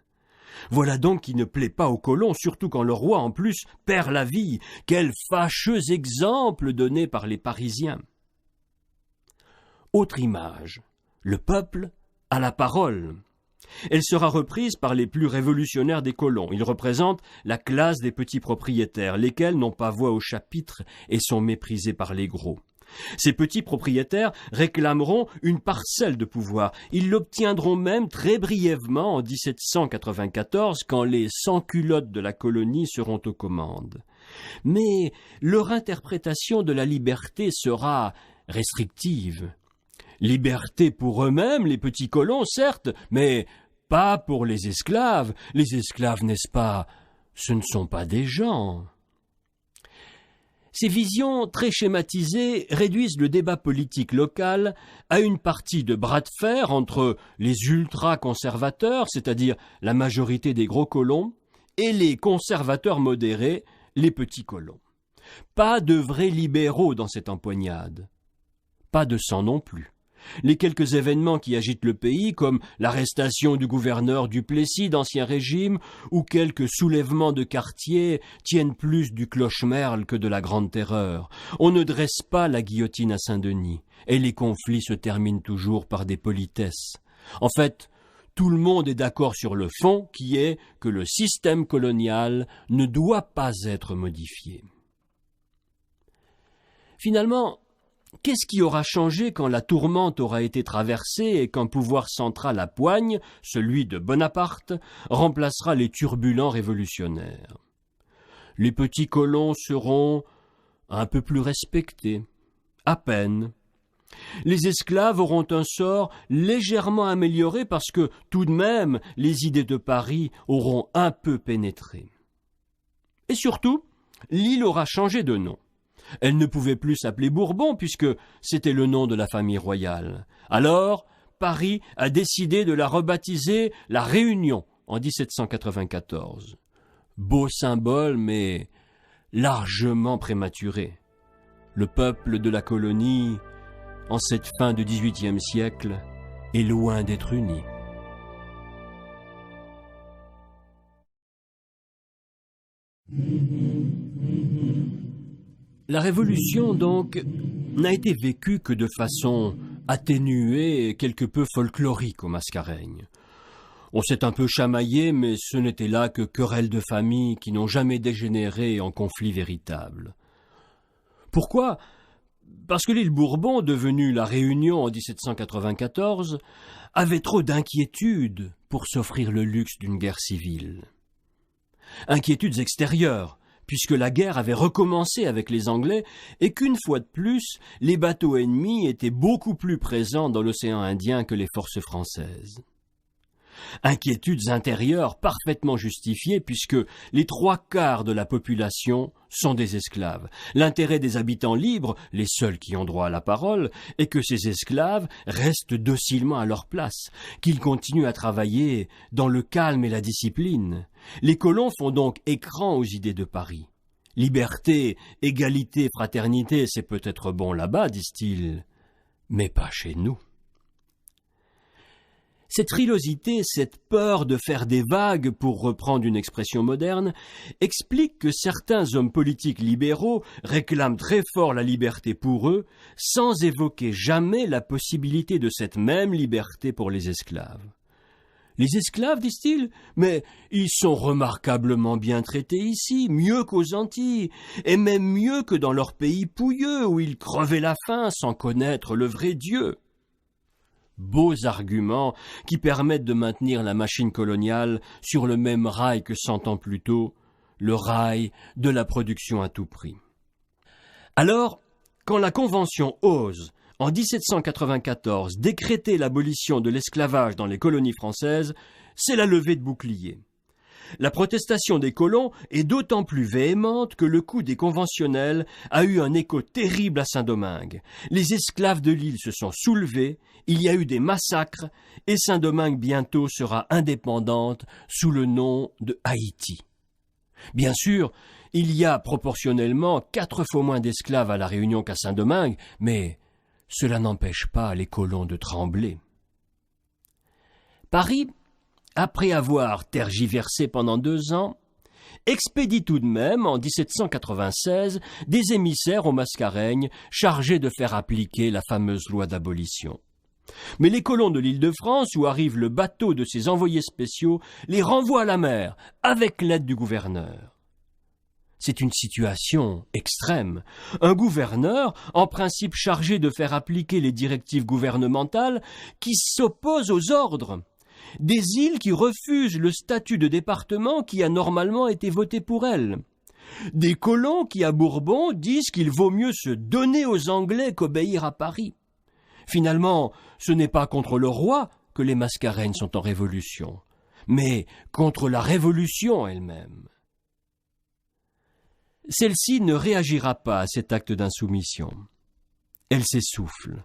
Voilà donc qui ne plaît pas aux colons, surtout quand le roi en plus perd la vie. Quel fâcheux exemple donné par les Parisiens. Autre image, le peuple a la parole. Elle sera reprise par les plus révolutionnaires des colons. Ils représentent la classe des petits propriétaires, lesquels n'ont pas voix au chapitre et sont méprisés par les gros. Ces petits propriétaires réclameront une parcelle de pouvoir. Ils l'obtiendront même très brièvement en 1794, quand les sans-culottes de la colonie seront aux commandes. Mais leur interprétation de la liberté sera restrictive. Liberté pour eux-mêmes, les petits colons, certes, mais pas pour les esclaves. Les esclaves, n'est-ce pas, ce ne sont pas des gens. Ces visions très schématisées réduisent le débat politique local à une partie de bras de fer entre les ultra-conservateurs, c'est-à-dire la majorité des gros colons, et les conservateurs modérés, les petits colons. Pas de vrais libéraux dans cette empoignade. Pas de sang non plus. Les quelques événements qui agitent le pays, comme l'arrestation du gouverneur Duplessis d'Ancien Régime ou quelques soulèvements de quartier, tiennent plus du cloche-merle que de la Grande Terreur. On ne dresse pas la guillotine à Saint-Denis, et les conflits se terminent toujours par des politesses. En fait, tout le monde est d'accord sur le fond, qui est que le système colonial ne doit pas être modifié. Finalement, qu'est-ce qui aura changé quand la tourmente aura été traversée et qu'un pouvoir central à poigne, celui de Bonaparte, remplacera les turbulents révolutionnaires? Les petits colons seront un peu plus respectés, à peine. Les esclaves auront un sort légèrement amélioré parce que, tout de même, les idées de Paris auront un peu pénétré. Et surtout, l'île aura changé de nom. Elle ne pouvait plus s'appeler Bourbon puisque c'était le nom de la famille royale. Alors, Paris a décidé de la rebaptiser la Réunion en 1794. Beau symbole, mais largement prématuré. Le peuple de la colonie, en cette fin du XVIIIe siècle, est loin d'être uni. La Révolution, donc, n'a été vécue que de façon atténuée et quelque peu folklorique au Mascareigne. On s'est un peu chamaillé, mais ce n'était là que querelles de famille qui n'ont jamais dégénéré en conflits véritables. Pourquoi ? Parce que l'île Bourbon, devenue la Réunion en 1794, avait trop d'inquiétudes pour s'offrir le luxe d'une guerre civile. Inquiétudes extérieures, puisque la guerre avait recommencé avec les Anglais et qu'une fois de plus, les bateaux ennemis étaient beaucoup plus présents dans l'océan Indien que les forces françaises. Inquiétudes intérieures parfaitement justifiées puisque les 3/4 de la population sont des esclaves. L'intérêt des habitants libres, les seuls qui ont droit à la parole, est que ces esclaves restent docilement à leur place, qu'ils continuent à travailler dans le calme et la discipline. Les colons font donc écran aux idées de Paris. Liberté, égalité, fraternité, c'est peut-être bon là-bas, disent-ils, mais pas chez nous. Cette frilosité, cette peur de faire des vagues, pour reprendre une expression moderne, explique que certains hommes politiques libéraux réclament très fort la liberté pour eux, sans évoquer jamais la possibilité de cette même liberté pour les esclaves. Les esclaves, disent-ils, mais ils sont remarquablement bien traités ici, mieux qu'aux Antilles, et même mieux que dans leur pays pouilleux, où ils crevaient la faim sans connaître le vrai Dieu. Beaux arguments qui permettent de maintenir la machine coloniale sur le même rail que 100 ans plus tôt, le rail de la production à tout prix. Alors, quand la Convention ose, en 1794, décréter l'abolition de l'esclavage dans les colonies françaises, c'est la levée de boucliers. La protestation des colons est d'autant plus véhémente que le coup des conventionnels a eu un écho terrible à Saint-Domingue. Les esclaves de l'île se sont soulevés, il y a eu des massacres, et Saint-Domingue bientôt sera indépendante sous le nom de Haïti. Bien sûr, il y a proportionnellement 4 fois moins d'esclaves à La Réunion qu'à Saint-Domingue, mais cela n'empêche pas les colons de trembler. Paris, après avoir tergiversé pendant 2 ans, expédie tout de même, en 1796, des émissaires aux Mascareignes chargés de faire appliquer la fameuse loi d'abolition. Mais les colons de l'Île-de-France, où arrive le bateau de ces envoyés spéciaux, les renvoient à la mer, avec l'aide du gouverneur. C'est une situation extrême. Un gouverneur, en principe chargé de faire appliquer les directives gouvernementales, qui s'oppose aux ordres. Des îles qui refusent le statut de département qui a normalement été voté pour elles. Des colons qui, à Bourbon, disent qu'il vaut mieux se donner aux Anglais qu'obéir à Paris. Finalement, ce n'est pas contre le roi que les Mascareignes sont en révolution, mais contre la révolution elle-même. Celle-ci ne réagira pas à cet acte d'insoumission. Elle s'essouffle.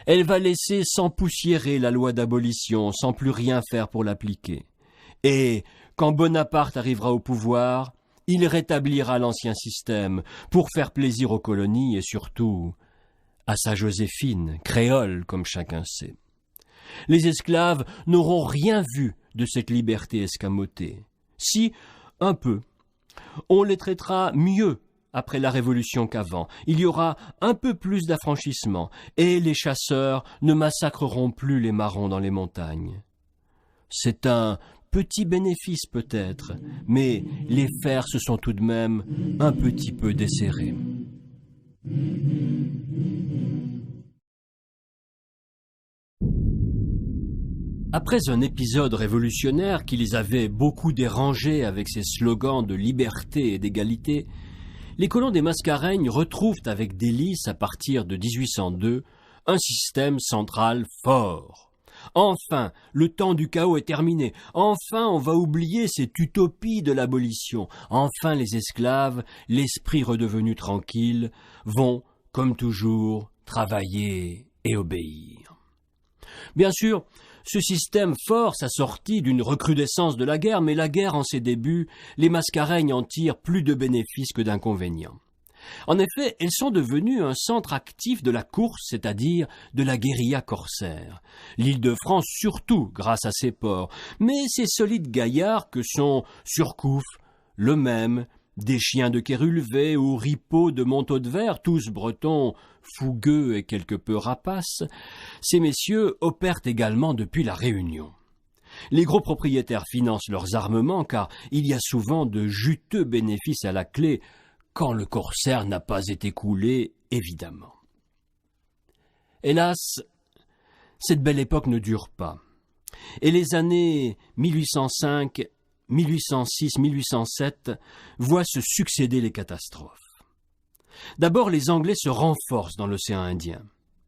Elle va laisser s'empoussiérer la loi d'abolition sans plus rien faire pour l'appliquer. Et, quand Bonaparte arrivera au pouvoir, il rétablira l'ancien système pour faire plaisir aux colonies et surtout à sa Joséphine, créole comme chacun sait. Les esclaves n'auront rien vu de cette liberté escamotée. Si, un peu. On les traitera mieux après la Révolution qu'avant. Il y aura un peu plus d'affranchissement et les chasseurs ne massacreront plus les marrons dans les montagnes. C'est un petit bénéfice peut-être, mais les fers se sont tout de même un petit peu desserrés. Après un épisode révolutionnaire qui les avait beaucoup dérangés avec ses slogans de liberté et d'égalité, les colons des Mascareignes retrouvent avec délice à partir de 1802 un système central fort. Enfin, le temps du chaos est terminé. Enfin, on va oublier cette utopie de l'abolition. Enfin, les esclaves, l'esprit redevenu tranquille, vont, comme toujours, travailler et obéir. Bien sûr, ce système force a sorti d'une recrudescence de la guerre, mais la guerre en ses débuts, les Mascareignes en tirent plus de bénéfices que d'inconvénients. En effet, elles sont devenues un centre actif de la course, c'est-à-dire de la guérilla corsaire. L'Île-de-France surtout grâce à ses ports, mais ces solides gaillards que sont Surcouf, Le Même, des chiens de Kérulvé ou Ripaud de Montaudevert, tous bretons fougueux et quelque peu rapaces, ces messieurs opèrent également depuis la Réunion. Les gros propriétaires financent leurs armements car il y a souvent de juteux bénéfices à la clé quand le corsaire n'a pas été coulé, évidemment. Hélas, cette belle époque ne dure pas, et les années 1805, 1806, 1807 voient se succéder les catastrophes. D'abord, les Anglais se renforcent dans l'océan Indien.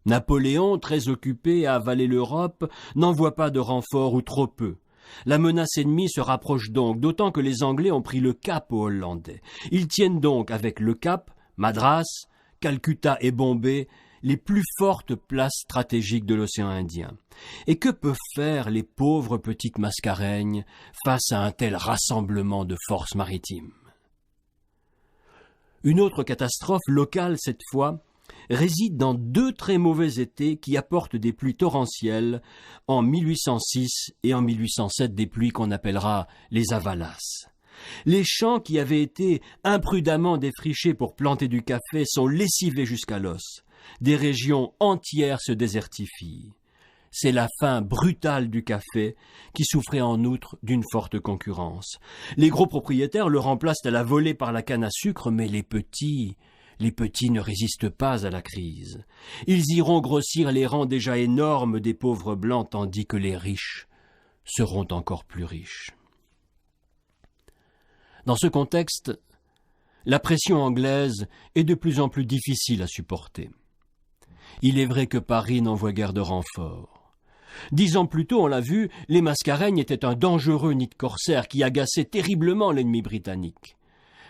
Napoléon, très occupé à avaler l'Europe, n'envoie pas de renforts ou trop peu. La menace ennemie se rapproche donc, d'autant que les Anglais ont pris le Cap aux Hollandais. Ils tiennent donc avec le Cap, Madras, Calcutta et Bombay, les plus fortes places stratégiques de l'océan Indien. Et que peuvent faire les pauvres petites Mascareignes face à un tel rassemblement de forces maritimes? Une autre catastrophe locale cette fois réside dans deux très mauvais étés qui apportent des pluies torrentielles en 1806 et en 1807, des pluies qu'on appellera les avalas. Les champs qui avaient été imprudemment défrichés pour planter du café sont lessivés jusqu'à l'os. Des régions entières se désertifient. C'est la fin brutale du café qui souffrait en outre d'une forte concurrence. Les gros propriétaires le remplacent à la volée par la canne à sucre, mais les petits ne résistent pas à la crise. Ils iront grossir les rangs déjà énormes des pauvres blancs, tandis que les riches seront encore plus riches. Dans ce contexte, la pression anglaise est de plus en plus difficile à supporter. Il est vrai que Paris n'envoie guère de renforts. 10 ans plus tôt, on l'a vu, les Mascareignes étaient un dangereux nid de corsaires qui agaçait terriblement l'ennemi britannique.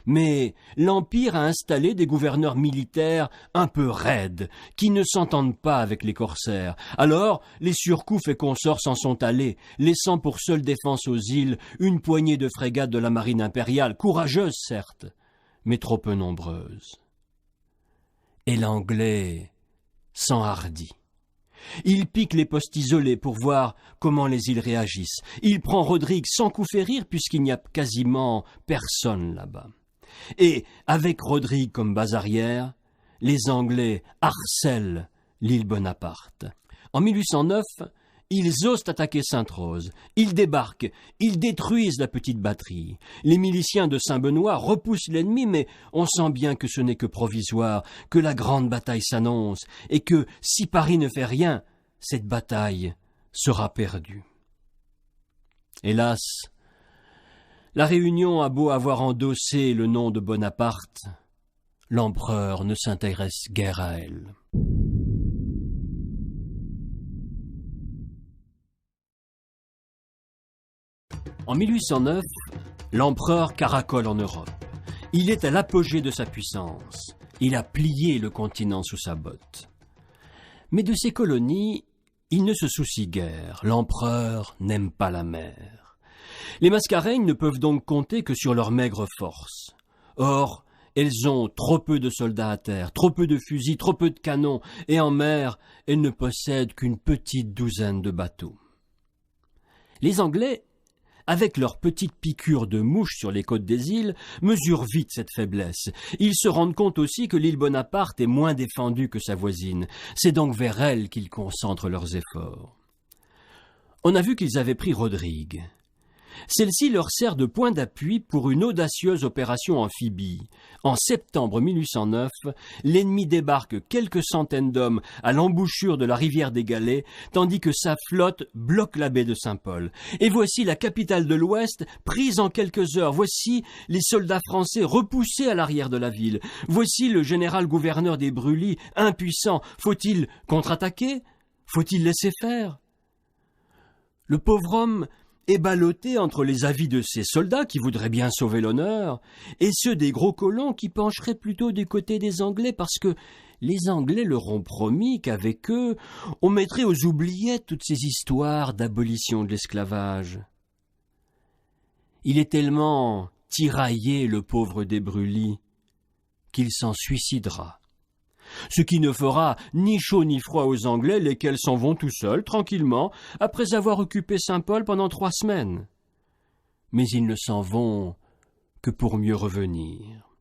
Mais l'Empire a installé des gouverneurs militaires un peu raides, qui ne s'entendent pas avec les corsaires. Alors, les Surcouf et consorts s'en sont allés, laissant pour seule défense aux îles une poignée de frégates de la marine impériale, courageuses certes, mais trop peu nombreuses. Et l'Anglais s'enhardit. Il pique les postes isolés pour voir comment les îles réagissent. Il prend Rodrigue sans coup férir puisqu'il n'y a quasiment personne là-bas. Et avec Rodrigue comme base arrière, les Anglais harcèlent l'île Bonaparte. En 1809, ils osent attaquer Sainte-Rose. Ils débarquent, ils détruisent la petite batterie. Les miliciens de Saint-Benoît repoussent l'ennemi, mais on sent bien que ce n'est que provisoire, que la grande bataille s'annonce, et que, si Paris ne fait rien, cette bataille sera perdue. Hélas, la Réunion a beau avoir endossé le nom de Bonaparte, l'empereur ne s'intéresse guère à elle. En 1809, l'empereur caracole en Europe. Il est à l'apogée de sa puissance. Il a plié le continent sous sa botte. Mais de ses colonies, il ne se soucie guère. L'empereur n'aime pas la mer. Les Mascareignes ne peuvent donc compter que sur leur maigre force. Or, elles ont trop peu de soldats à terre, trop peu de fusils, trop peu de canons, et en mer, elles ne possèdent qu'une petite douzaine de bateaux. Les Anglais, avec leurs petites piqûres de mouches sur les côtes des îles, mesurent vite cette faiblesse. Ils se rendent compte aussi que l'île Bonaparte est moins défendue que sa voisine. C'est donc vers elle qu'ils concentrent leurs efforts. On a vu qu'ils avaient pris Rodrigue. Celle-ci leur sert de point d'appui pour une audacieuse opération amphibie. En septembre 1809, l'ennemi débarque quelques centaines d'hommes à l'embouchure de la rivière des Galets, tandis que sa flotte bloque la baie de Saint-Paul. Et voici la capitale de l'Ouest prise en quelques heures. Voici les soldats français repoussés à l'arrière de la ville. Voici le général-gouverneur des Brûlis, impuissant. Faut-il contre-attaquer? Faut-il laisser faire? Le pauvre homme est ballotté entre les avis de ses soldats qui voudraient bien sauver l'honneur et ceux des gros colons qui pencheraient plutôt du côté des Anglais parce que les Anglais leur ont promis qu'avec eux, on mettrait aux oubliettes toutes ces histoires d'abolition de l'esclavage. Il est tellement tiraillé, le pauvre des Brûlis, qu'il s'en suicidera. Ce qui ne fera ni chaud ni froid aux Anglais, lesquels s'en vont tout seuls, tranquillement, après avoir occupé Saint-Paul pendant 3 semaines. Mais ils ne s'en vont que pour mieux revenir.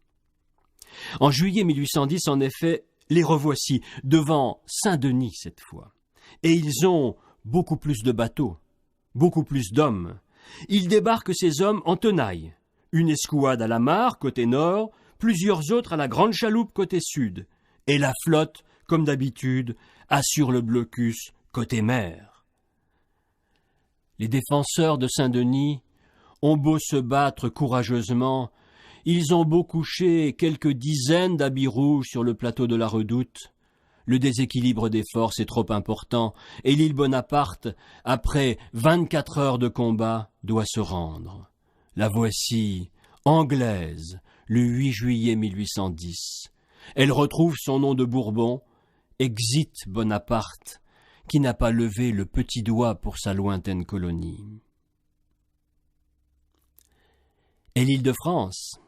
En juillet 1810, en effet, les revoici, devant Saint-Denis cette fois. Et ils ont beaucoup plus de bateaux, beaucoup plus d'hommes. Ils débarquent ces hommes en tenaille. Une escouade à la mare, côté nord, plusieurs autres à la grande chaloupe, côté sud. Et la flotte, comme d'habitude, assure le blocus côté mer. Les défenseurs de Saint-Denis ont beau se battre courageusement, ils ont beau coucher quelques dizaines d'habits rouges sur le plateau de la Redoute. Le déséquilibre des forces est trop important et l'île Bonaparte, après 24 heures de combat, doit se rendre. La voici, anglaise, le 8 juillet 1810. Elle retrouve son nom de Bourbon, exit Bonaparte, qui n'a pas levé le petit doigt pour sa lointaine colonie. Et l'Île-de-France?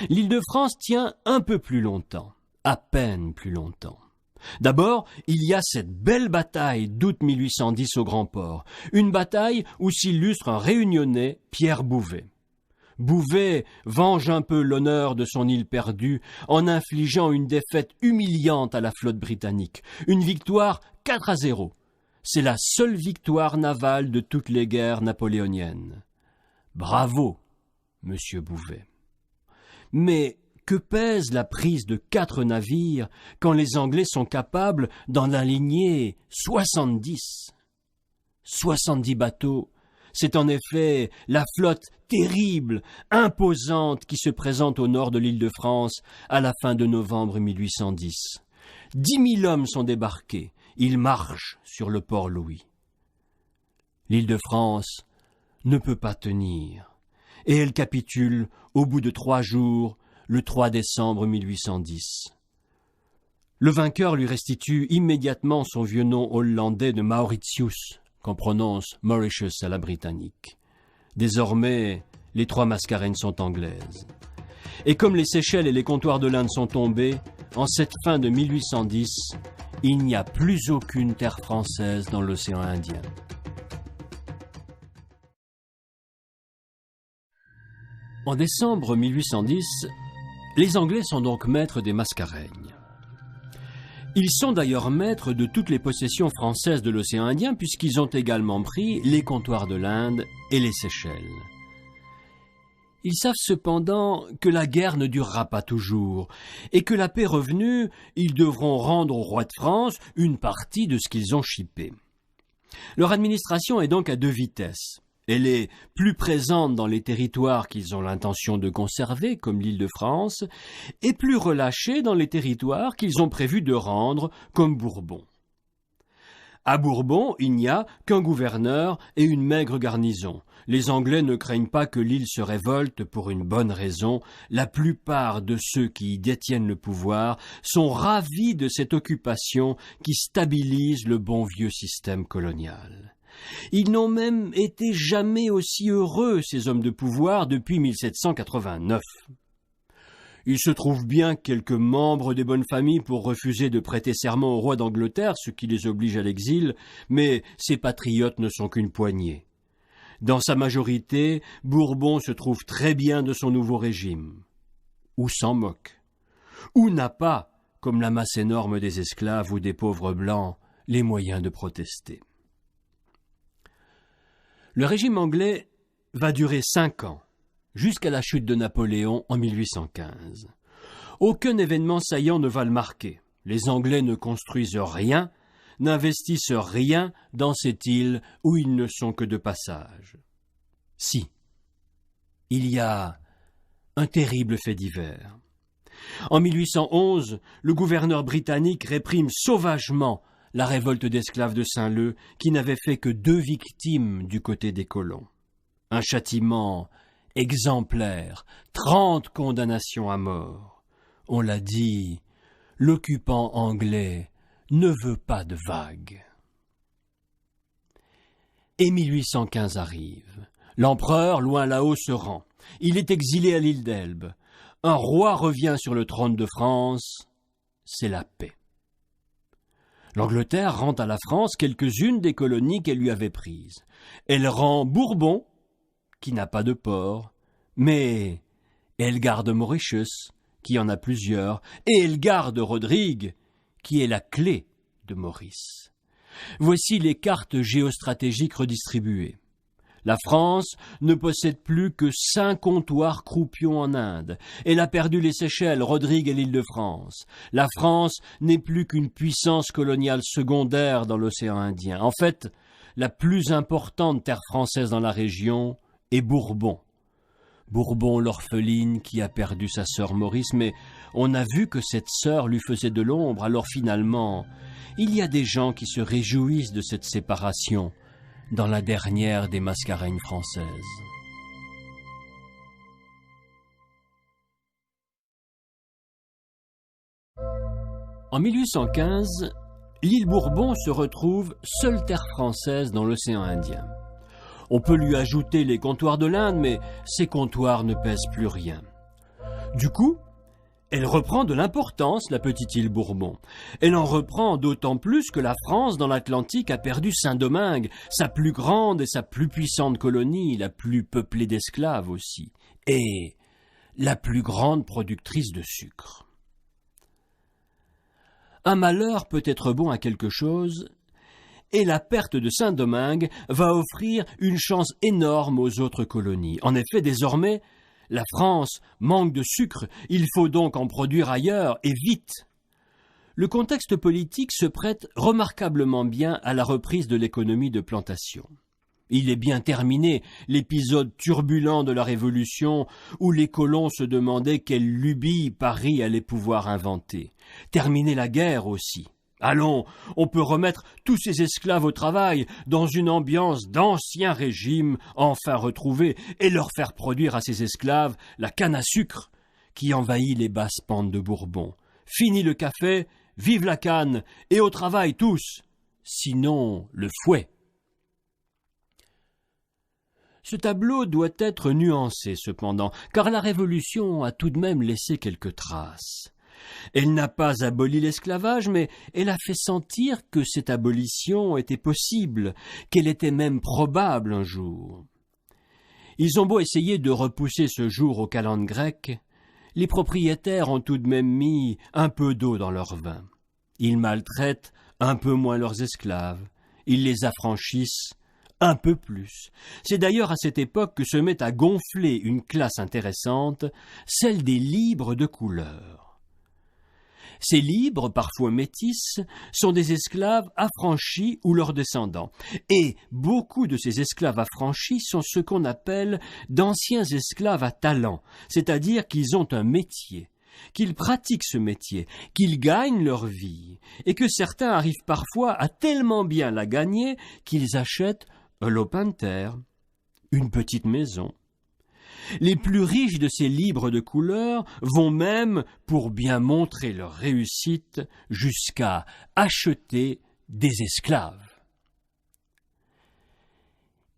L'Île-de-France tient un peu plus longtemps, à peine plus longtemps. D'abord, il y a cette belle bataille d'août 1810 au Grand Port, une bataille où s'illustre un Réunionnais, Pierre Bouvet. Bouvet venge un peu l'honneur de son île perdue en infligeant une défaite humiliante à la flotte britannique. Une victoire 4-0. C'est la seule victoire navale de toutes les guerres napoléoniennes. Bravo, monsieur Bouvet. Mais que pèse la prise de 4 navires quand les Anglais sont capables d'en aligner 70? 70 bateaux. C'est en effet la flotte terrible, imposante qui se présente au nord de l'Île-de-France à la fin de novembre 1810. 10 000 hommes sont débarqués. Ils marchent sur le port Louis. L'Île-de-France ne peut pas tenir et elle capitule au bout de 3 jours, le 3 décembre 1810. Le vainqueur lui restitue immédiatement son vieux nom hollandais de Mauritius, qu'on prononce Mauritius à la britannique. Désormais, les 3 Mascareignes sont anglaises. Et comme les Seychelles et les comptoirs de l'Inde sont tombés, en cette fin de 1810, il n'y a plus aucune terre française dans l'océan Indien. En décembre 1810, les Anglais sont donc maîtres des Mascareignes. Ils sont d'ailleurs maîtres de toutes les possessions françaises de l'océan Indien puisqu'ils ont également pris les comptoirs de l'Inde et les Seychelles. Ils savent cependant que la guerre ne durera pas toujours et que la paix revenue, ils devront rendre au roi de France une partie de ce qu'ils ont chippé. Leur administration est donc à 2 vitesses. Elle est plus présente dans les territoires qu'ils ont l'intention de conserver, comme l'Île-de-France, et plus relâchée dans les territoires qu'ils ont prévu de rendre, comme Bourbon. À Bourbon, il n'y a qu'un gouverneur et une maigre garnison. Les Anglais ne craignent pas que l'île se révolte pour une bonne raison. La plupart de ceux qui y détiennent le pouvoir sont ravis de cette occupation qui stabilise le bon vieux système colonial. Ils n'ont même été jamais aussi heureux, ces hommes de pouvoir, depuis 1789. Il se trouve bien quelques membres des bonnes familles pour refuser de prêter serment au roi d'Angleterre, ce qui les oblige à l'exil, mais ces patriotes ne sont qu'une poignée. Dans sa majorité, Bourbon se trouve très bien de son nouveau régime. Ou s'en moque. Ou n'a pas, comme la masse énorme des esclaves ou des pauvres blancs, les moyens de protester. Le régime anglais va durer 5 ans, jusqu'à la chute de Napoléon en 1815. Aucun événement saillant ne va le marquer. Les Anglais ne construisent rien, n'investissent rien dans cette île où ils ne sont que de passage. Si, il y a un terrible fait divers. En 1811, le gouverneur britannique réprime sauvagement la révolte d'esclaves de Saint-Leu, qui n'avait fait que 2 victimes du côté des colons. Un châtiment exemplaire, 30 condamnations à mort. On l'a dit, l'occupant anglais ne veut pas de vagues. Et 1815 arrive. L'empereur, loin là-haut, se rend. Il est exilé à l'île d'Elbe. Un roi revient sur le trône de France. C'est la paix. L'Angleterre rend à la France quelques-unes des colonies qu'elle lui avait prises. Elle rend Bourbon, qui n'a pas de port, mais elle garde Mauritius, qui en a plusieurs, et elle garde Rodrigue, qui est la clé de Maurice. Voici les cartes géostratégiques redistribuées. La France ne possède plus que 5 comptoirs croupions en Inde. Elle a perdu les Seychelles, Rodrigue et l'Île-de-France. La France n'est plus qu'une puissance coloniale secondaire dans l'océan Indien. En fait, la plus importante terre française dans la région est Bourbon. Bourbon, l'orpheline qui a perdu sa sœur Maurice, mais on a vu que cette sœur lui faisait de l'ombre, alors finalement, il y a des gens qui se réjouissent de cette séparation dans la dernière des mascareignes françaises. En 1815, l'île Bourbon se retrouve seule terre française dans l'océan Indien. On peut lui ajouter les comptoirs de l'Inde, mais ces comptoirs ne pèsent plus rien. Du coup, elle reprend de l'importance, la petite île Bourbon. Elle en reprend d'autant plus que la France, dans l'Atlantique, a perdu Saint-Domingue, sa plus grande et sa plus puissante colonie, la plus peuplée d'esclaves aussi, et la plus grande productrice de sucre. Un malheur peut être bon à quelque chose, et la perte de Saint-Domingue va offrir une chance énorme aux autres colonies. En effet, désormais, la France manque de sucre, il faut donc en produire ailleurs, et vite. Le contexte politique se prête remarquablement bien à la reprise de l'économie de plantation. Il est bien terminé l'épisode turbulent de la Révolution où les colons se demandaient quelle lubie Paris allait pouvoir inventer. Terminé la guerre aussi. Allons, on peut remettre tous ces esclaves au travail dans une ambiance d'ancien régime enfin retrouvé et leur faire produire à ces esclaves la canne à sucre qui envahit les basses pentes de Bourbon. Fini le café, vive la canne et au travail tous, sinon le fouet. Ce tableau doit être nuancé cependant, car la Révolution a tout de même laissé quelques traces. Elle n'a pas aboli l'esclavage, mais elle a fait sentir que cette abolition était possible, qu'elle était même probable un jour. Ils ont beau essayer de repousser ce jour au calende grec, les propriétaires ont tout de même mis un peu d'eau dans leur vin. Ils maltraitent un peu moins leurs esclaves, ils les affranchissent un peu plus. C'est d'ailleurs à cette époque que se met à gonfler une classe intéressante, celle des libres de couleur. Ces libres, parfois métis, sont des esclaves affranchis ou leurs descendants. Et beaucoup de ces esclaves affranchis sont ce qu'on appelle d'anciens esclaves à talent, c'est-à-dire qu'ils ont un métier, qu'ils pratiquent ce métier, qu'ils gagnent leur vie, et que certains arrivent parfois à tellement bien la gagner qu'ils achètent un lopin de terre, une petite maison. Les plus riches de ces libres de couleur vont même, pour bien montrer leur réussite, jusqu'à acheter des esclaves.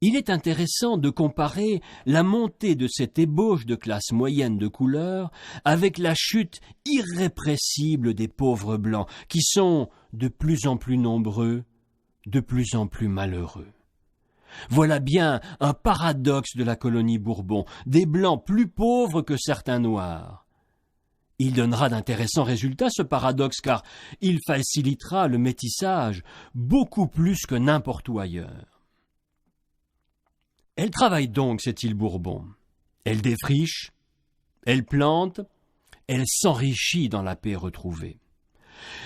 Il est intéressant de comparer la montée de cette ébauche de classe moyenne de couleur avec la chute irrépressible des pauvres blancs, qui sont de plus en plus nombreux, de plus en plus malheureux. Voilà bien un paradoxe de la colonie Bourbon, des blancs plus pauvres que certains noirs. Il donnera d'intéressants résultats, ce paradoxe, car il facilitera le métissage beaucoup plus que n'importe où ailleurs. Elle travaille donc, cette île Bourbon. Elle défriche, elle plante, elle s'enrichit dans la paix retrouvée.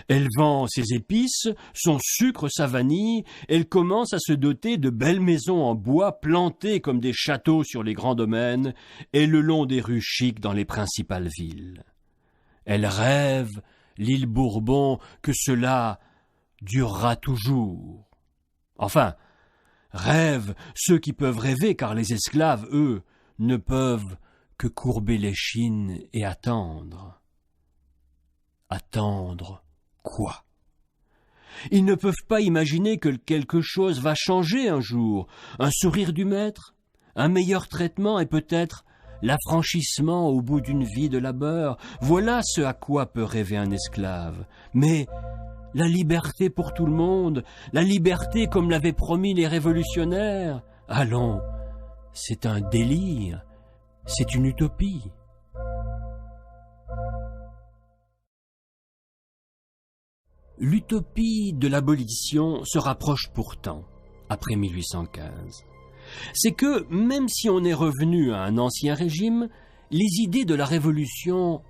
Elle vend ses épices, son sucre, sa vanille, elle commence à se doter de belles maisons en bois plantées comme des châteaux sur les grands domaines et le long des rues chics dans les principales villes. Elle rêve, l'île Bourbon, que cela durera toujours. Enfin, rêvent ceux qui peuvent rêver, car les esclaves, eux, ne peuvent que courber l'échine et attendre. Attendre quoi? Ils ne peuvent pas imaginer que quelque chose va changer un jour, un sourire du maître, un meilleur traitement et peut-être l'affranchissement au bout d'une vie de labeur. Voilà ce à quoi peut rêver un esclave. Mais la liberté pour tout le monde, la liberté comme l'avaient promis les révolutionnaires, allons, c'est un délire, c'est une utopie. L'utopie de l'abolition se rapproche pourtant, après 1815. C'est que, même si on est revenu à un ancien régime, les idées de la Révolution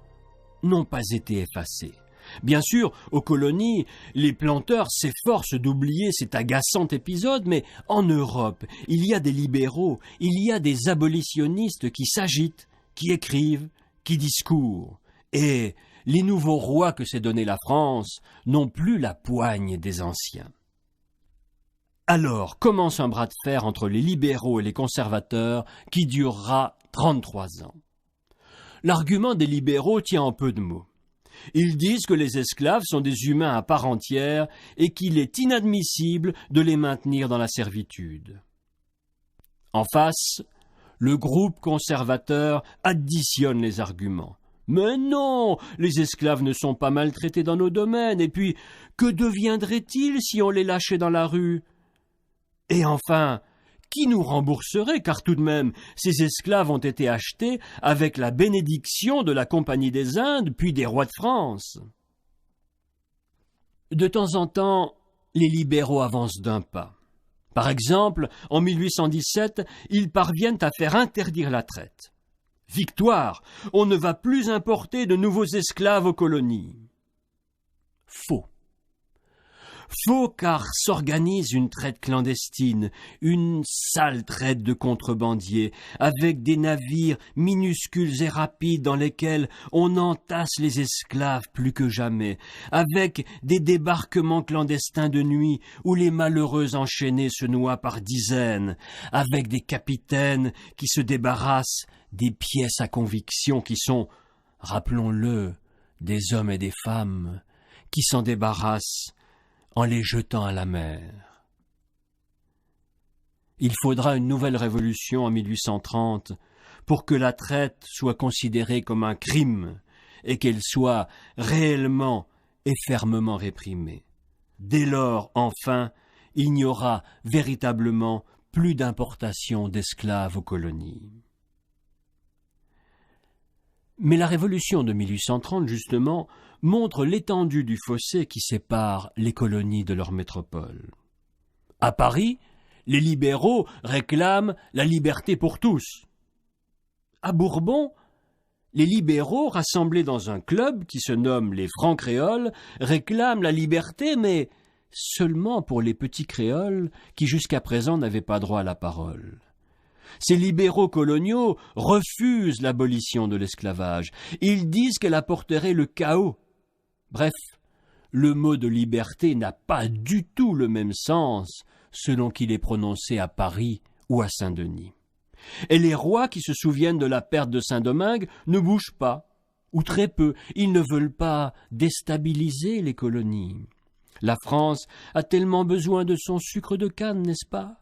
n'ont pas été effacées. Bien sûr, aux colonies, les planteurs s'efforcent d'oublier cet agaçant épisode, mais en Europe, il y a des libéraux, il y a des abolitionnistes qui s'agitent, qui écrivent, qui discourent. Et les nouveaux rois que s'est donné la France n'ont plus la poigne des anciens. Alors commence un bras de fer entre les libéraux et les conservateurs qui durera 33 ans. L'argument des libéraux tient en peu de mots. Ils disent que les esclaves sont des humains à part entière et qu'il est inadmissible de les maintenir dans la servitude. En face, le groupe conservateur additionne les arguments. Mais non, les esclaves ne sont pas maltraités dans nos domaines, et puis, que deviendraient-ils si on les lâchait dans la rue? Et enfin, qui nous rembourserait, car tout de même, ces esclaves ont été achetés avec la bénédiction de la Compagnie des Indes, puis des rois de France. De temps en temps, les libéraux avancent d'un pas. Par exemple, en 1817, ils parviennent à faire interdire la traite. Victoire, on ne va plus importer de nouveaux esclaves aux colonies. Faux. Faux, car s'organise une traite clandestine, une sale traite de contrebandiers, avec des navires minuscules et rapides dans lesquels on entasse les esclaves plus que jamais, avec des débarquements clandestins de nuit où les malheureux enchaînés se noient par dizaines, avec des capitaines qui se débarrassent des pièces à conviction qui sont, rappelons-le, des hommes et des femmes, qui s'en débarrassent en les jetant à la mer. Il faudra une nouvelle révolution en 1830 pour que la traite soit considérée comme un crime et qu'elle soit réellement et fermement réprimée. Dès lors, enfin, il n'y aura véritablement plus d'importation d'esclaves aux colonies. Mais la révolution de 1830, justement, montre l'étendue du fossé qui sépare les colonies de leur métropole. À Paris, les libéraux réclament la liberté pour tous. À Bourbon, les libéraux, rassemblés dans un club qui se nomme les Francs créoles, réclament la liberté, mais seulement pour les petits créoles qui jusqu'à présent n'avaient pas droit à la parole. Ces libéraux coloniaux refusent l'abolition de l'esclavage. Ils disent qu'elle apporterait le chaos. Bref, le mot de liberté n'a pas du tout le même sens selon qu'il est prononcé à Paris ou à Saint-Denis. Et les rois qui se souviennent de la perte de Saint-Domingue ne bougent pas, ou très peu. Ils ne veulent pas déstabiliser les colonies. La France a tellement besoin de son sucre de canne, n'est-ce pas?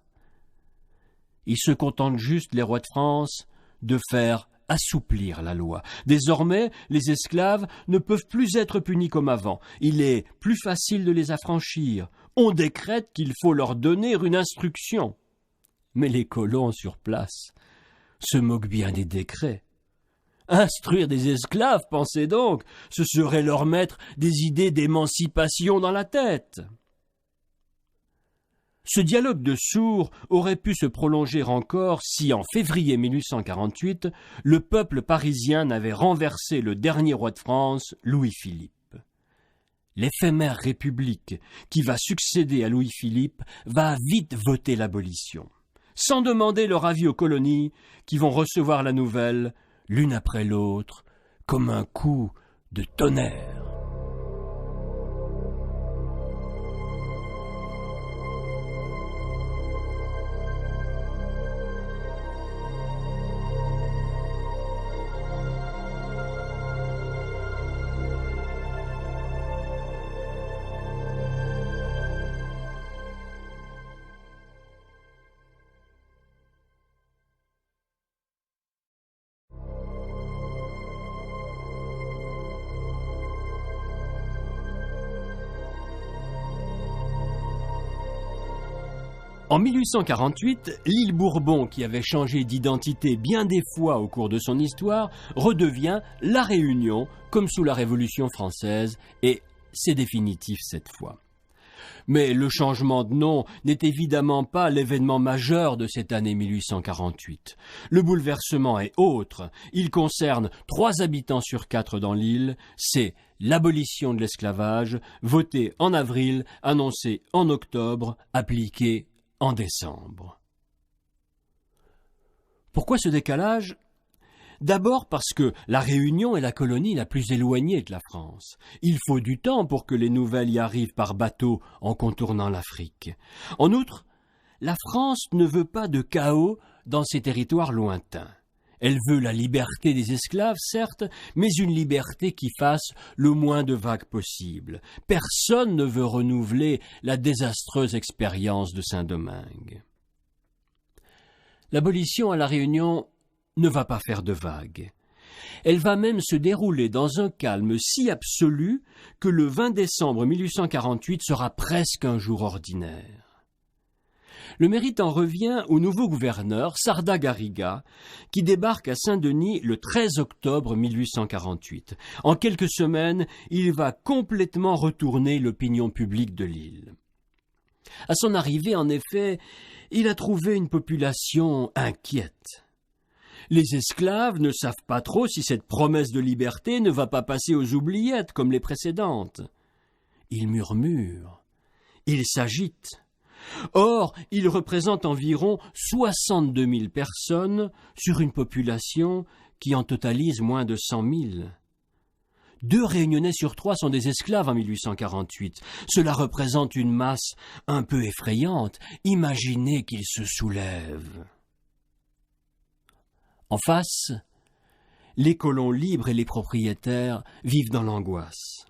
Ils se contentent juste, les rois de France, de faire assouplir la loi. Désormais, les esclaves ne peuvent plus être punis comme avant. Il est plus facile de les affranchir. On décrète qu'il faut leur donner une instruction. Mais les colons sur place se moquent bien des décrets. Instruire des esclaves, pensez donc, ce serait leur mettre des idées d'émancipation dans la tête. Ce dialogue de sourds aurait pu se prolonger encore si, en février 1848, le peuple parisien n'avait renversé le dernier roi de France, Louis-Philippe. L'éphémère république qui va succéder à Louis-Philippe va vite voter l'abolition, sans demander leur avis aux colonies qui vont recevoir la nouvelle, l'une après l'autre, comme un coup de tonnerre. En 1848, l'île Bourbon, qui avait changé d'identité bien des fois au cours de son histoire, redevient La Réunion, comme sous la Révolution française, et c'est définitif cette fois. Mais le changement de nom n'est évidemment pas l'événement majeur de cette année 1848. Le bouleversement est autre. Il concerne 3 habitants sur 4 dans l'île. C'est l'abolition de l'esclavage, votée en avril, annoncée en octobre, appliquée en décembre. Pourquoi ce décalage ? D'abord parce que la Réunion est la colonie la plus éloignée de la France. Il faut du temps pour que les nouvelles y arrivent par bateau en contournant l'Afrique. En outre, la France ne veut pas de chaos dans ces territoires lointains. Elle veut la liberté des esclaves, certes, mais une liberté qui fasse le moins de vagues possible. Personne ne veut renouveler la désastreuse expérience de Saint-Domingue. L'abolition à La Réunion ne va pas faire de vagues. Elle va même se dérouler dans un calme si absolu que le 20 décembre 1848 sera presque un jour ordinaire. Le mérite en revient au nouveau gouverneur, Sarda Garriga, qui débarque à Saint-Denis le 13 octobre 1848. En quelques semaines, il va complètement retourner l'opinion publique de l'île. À son arrivée, en effet, il a trouvé une population inquiète. Les esclaves ne savent pas trop si cette promesse de liberté ne va pas passer aux oubliettes comme les précédentes. Ils murmurent, ils s'agitent. Or, il représente environ 62 000 personnes sur une population qui en totalise moins de 100 000. 2 Réunionnais sur 3 sont des esclaves en 1848. Cela représente une masse un peu effrayante. Imaginez qu'ils se soulèvent. En face, les colons libres et les propriétaires vivent dans l'angoisse.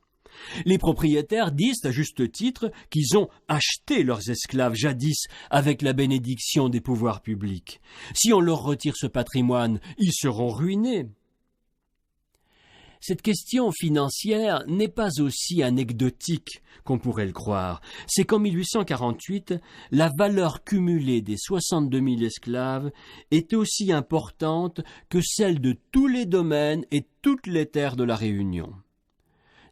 Les propriétaires disent à juste titre qu'ils ont acheté leurs esclaves jadis avec la bénédiction des pouvoirs publics. Si on leur retire ce patrimoine, ils seront ruinés. Cette question financière n'est pas aussi anecdotique qu'on pourrait le croire. C'est qu'en 1848, la valeur cumulée des 62 000 esclaves est aussi importante que celle de tous les domaines et toutes les terres de la Réunion.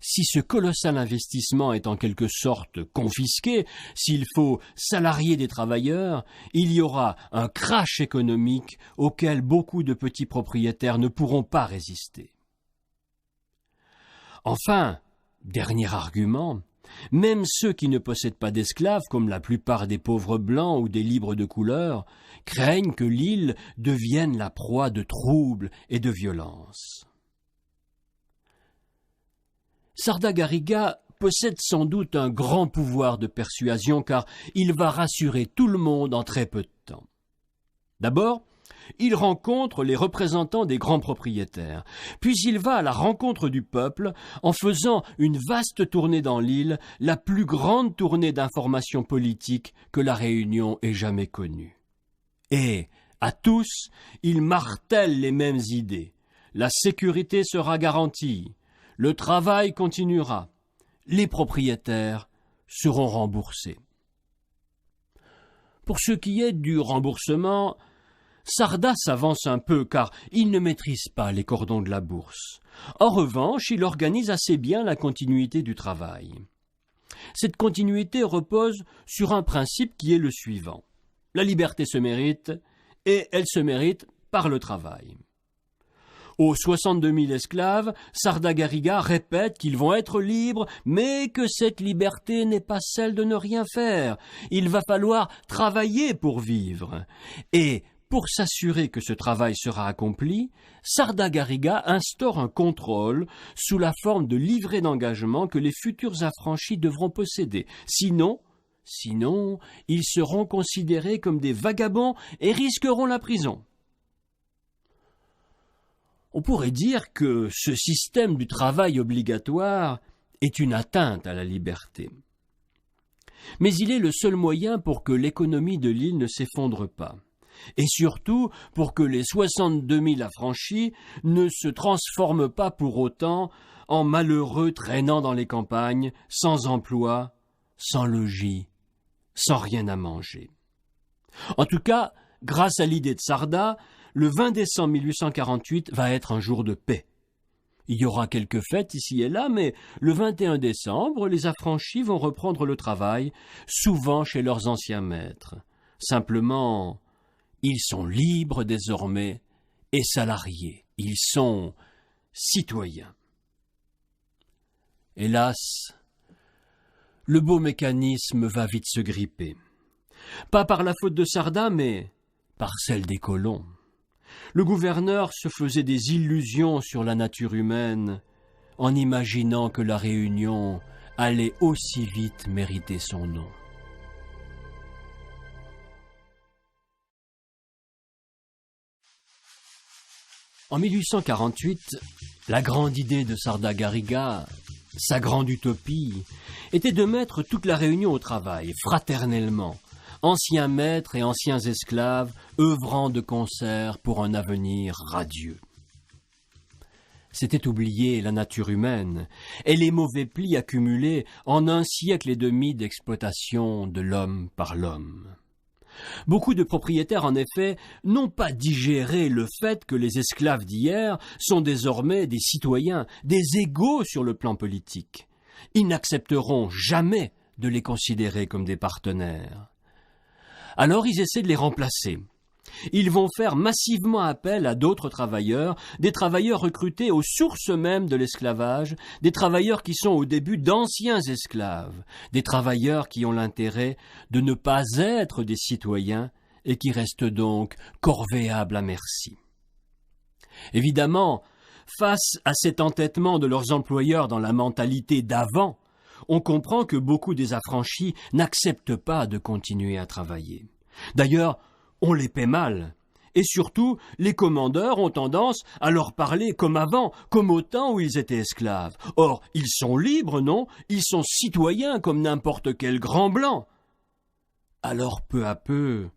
Si ce colossal investissement est en quelque sorte confisqué, s'il faut salarier des travailleurs, il y aura un crash économique auquel beaucoup de petits propriétaires ne pourront pas résister. Enfin, dernier argument, même ceux qui ne possèdent pas d'esclaves, comme la plupart des pauvres blancs ou des libres de couleur, craignent que l'île devienne la proie de troubles et de violences. Sarda Garriga possède sans doute un grand pouvoir de persuasion car il va rassurer tout le monde en très peu de temps. D'abord, il rencontre les représentants des grands propriétaires, puis il va à la rencontre du peuple en faisant une vaste tournée dans l'île, la plus grande tournée d'information politique que la Réunion ait jamais connue. Et, à tous, il martèle les mêmes idées. La sécurité sera garantie, le travail continuera, les propriétaires seront remboursés. Pour ce qui est du remboursement, Sarda s'avance un peu car il ne maîtrise pas les cordons de la bourse. En revanche, il organise assez bien la continuité du travail. Cette continuité repose sur un principe qui est le suivant. La liberté se mérite, et elle se mérite par le travail. Aux 62 000 esclaves, Sarda Garriga répète qu'ils vont être libres, mais que cette liberté n'est pas celle de ne rien faire. Il va falloir travailler pour vivre. Et pour s'assurer que ce travail sera accompli, Sarda Garriga instaure un contrôle sous la forme de livrets d'engagement que les futurs affranchis devront posséder. Sinon, ils seront considérés comme des vagabonds et risqueront la prison. On pourrait dire que ce système du travail obligatoire est une atteinte à la liberté. Mais il est le seul moyen pour que l'économie de l'île ne s'effondre pas. Et surtout pour que les 62 000 affranchis ne se transforment pas pour autant en malheureux traînant dans les campagnes, sans emploi, sans logis, sans rien à manger. En tout cas, grâce à l'idée de Sarda, le 20 décembre 1848 va être un jour de paix. Il y aura quelques fêtes ici et là, mais le 21 décembre, les affranchis vont reprendre le travail, souvent chez leurs anciens maîtres. Simplement, ils sont libres désormais et salariés. Ils sont citoyens. Hélas, le beau mécanisme va vite se gripper. Pas par la faute de Sarda, mais par celle des colons. Le gouverneur se faisait des illusions sur la nature humaine en imaginant que la Réunion allait aussi vite mériter son nom. En 1848, la grande idée de Sarda Garriga, sa grande utopie, était de mettre toute la Réunion au travail, fraternellement, anciens maîtres et anciens esclaves œuvrant de concert pour un avenir radieux. C'était oublier la nature humaine et les mauvais plis accumulés en un siècle et demi d'exploitation de l'homme par l'homme. Beaucoup de propriétaires, en effet, n'ont pas digéré le fait que les esclaves d'hier sont désormais des citoyens, des égaux sur le plan politique. Ils n'accepteront jamais de les considérer comme des partenaires. Alors ils essaient de les remplacer. Ils vont faire massivement appel à d'autres travailleurs, des travailleurs recrutés aux sources mêmes de l'esclavage, des travailleurs qui sont au début d'anciens esclaves, des travailleurs qui ont l'intérêt de ne pas être des citoyens et qui restent donc corvéables à merci. Évidemment, face à cet entêtement de leurs employeurs dans la mentalité d'avant, on comprend que beaucoup des affranchis n'acceptent pas de continuer à travailler. D'ailleurs, on les paie mal. Et surtout, les commandeurs ont tendance à leur parler comme avant, comme au temps où ils étaient esclaves. Or, ils sont libres, non? Ils sont citoyens comme n'importe quel grand blanc. Alors, peu à peu,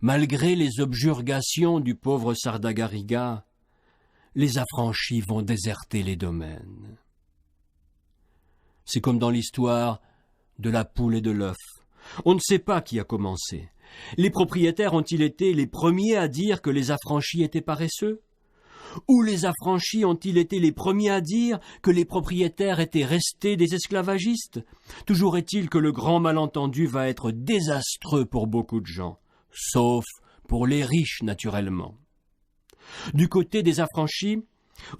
malgré les objurgations du pauvre Sarda Garriga, les affranchis vont déserter les domaines. C'est comme dans l'histoire de la poule et de l'œuf. On ne sait pas qui a commencé. Les propriétaires ont-ils été les premiers à dire que les affranchis étaient paresseux? Ou les affranchis ont-ils été les premiers à dire que les propriétaires étaient restés des esclavagistes? Toujours est-il que le grand malentendu va être désastreux pour beaucoup de gens, sauf pour les riches naturellement. Du côté des affranchis,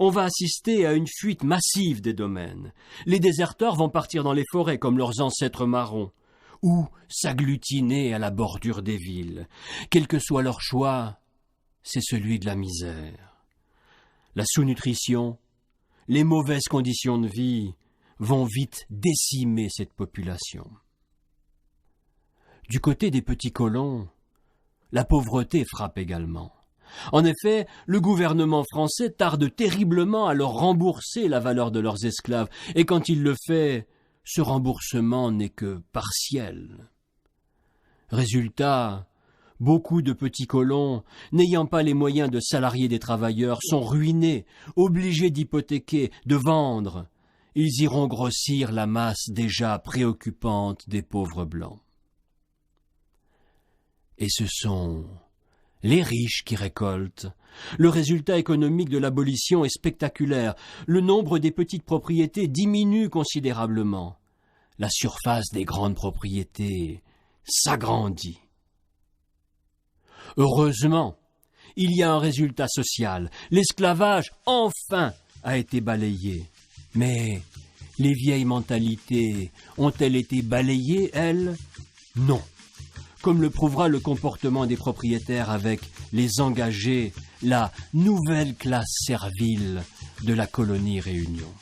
on va assister à une fuite massive des domaines. Les déserteurs vont partir dans les forêts comme leurs ancêtres marrons, ou s'agglutiner à la bordure des villes. Quel que soit leur choix, c'est celui de la misère. La sous-nutrition, les mauvaises conditions de vie vont vite décimer cette population. Du côté des petits colons, la pauvreté frappe également. En effet, le gouvernement français tarde terriblement à leur rembourser la valeur de leurs esclaves, et quand il le fait, ce remboursement n'est que partiel. Résultat, Beaucoup de petits colons, n'ayant pas les moyens de salarier des travailleurs, sont ruinés, obligés d'hypothéquer, de vendre. Ils iront grossir la masse déjà préoccupante des pauvres blancs. Et ce sont les riches qui récoltent. Le résultat économique de l'abolition est spectaculaire. Le nombre des petites propriétés diminue considérablement. La surface des grandes propriétés s'agrandit. Heureusement, il y a un résultat social. L'esclavage, enfin, a été balayé. Mais les vieilles mentalités ont-elles été balayées, elles? Non. Comme le prouvera le comportement des propriétaires avec les engagés, la nouvelle classe servile de la colonie Réunion.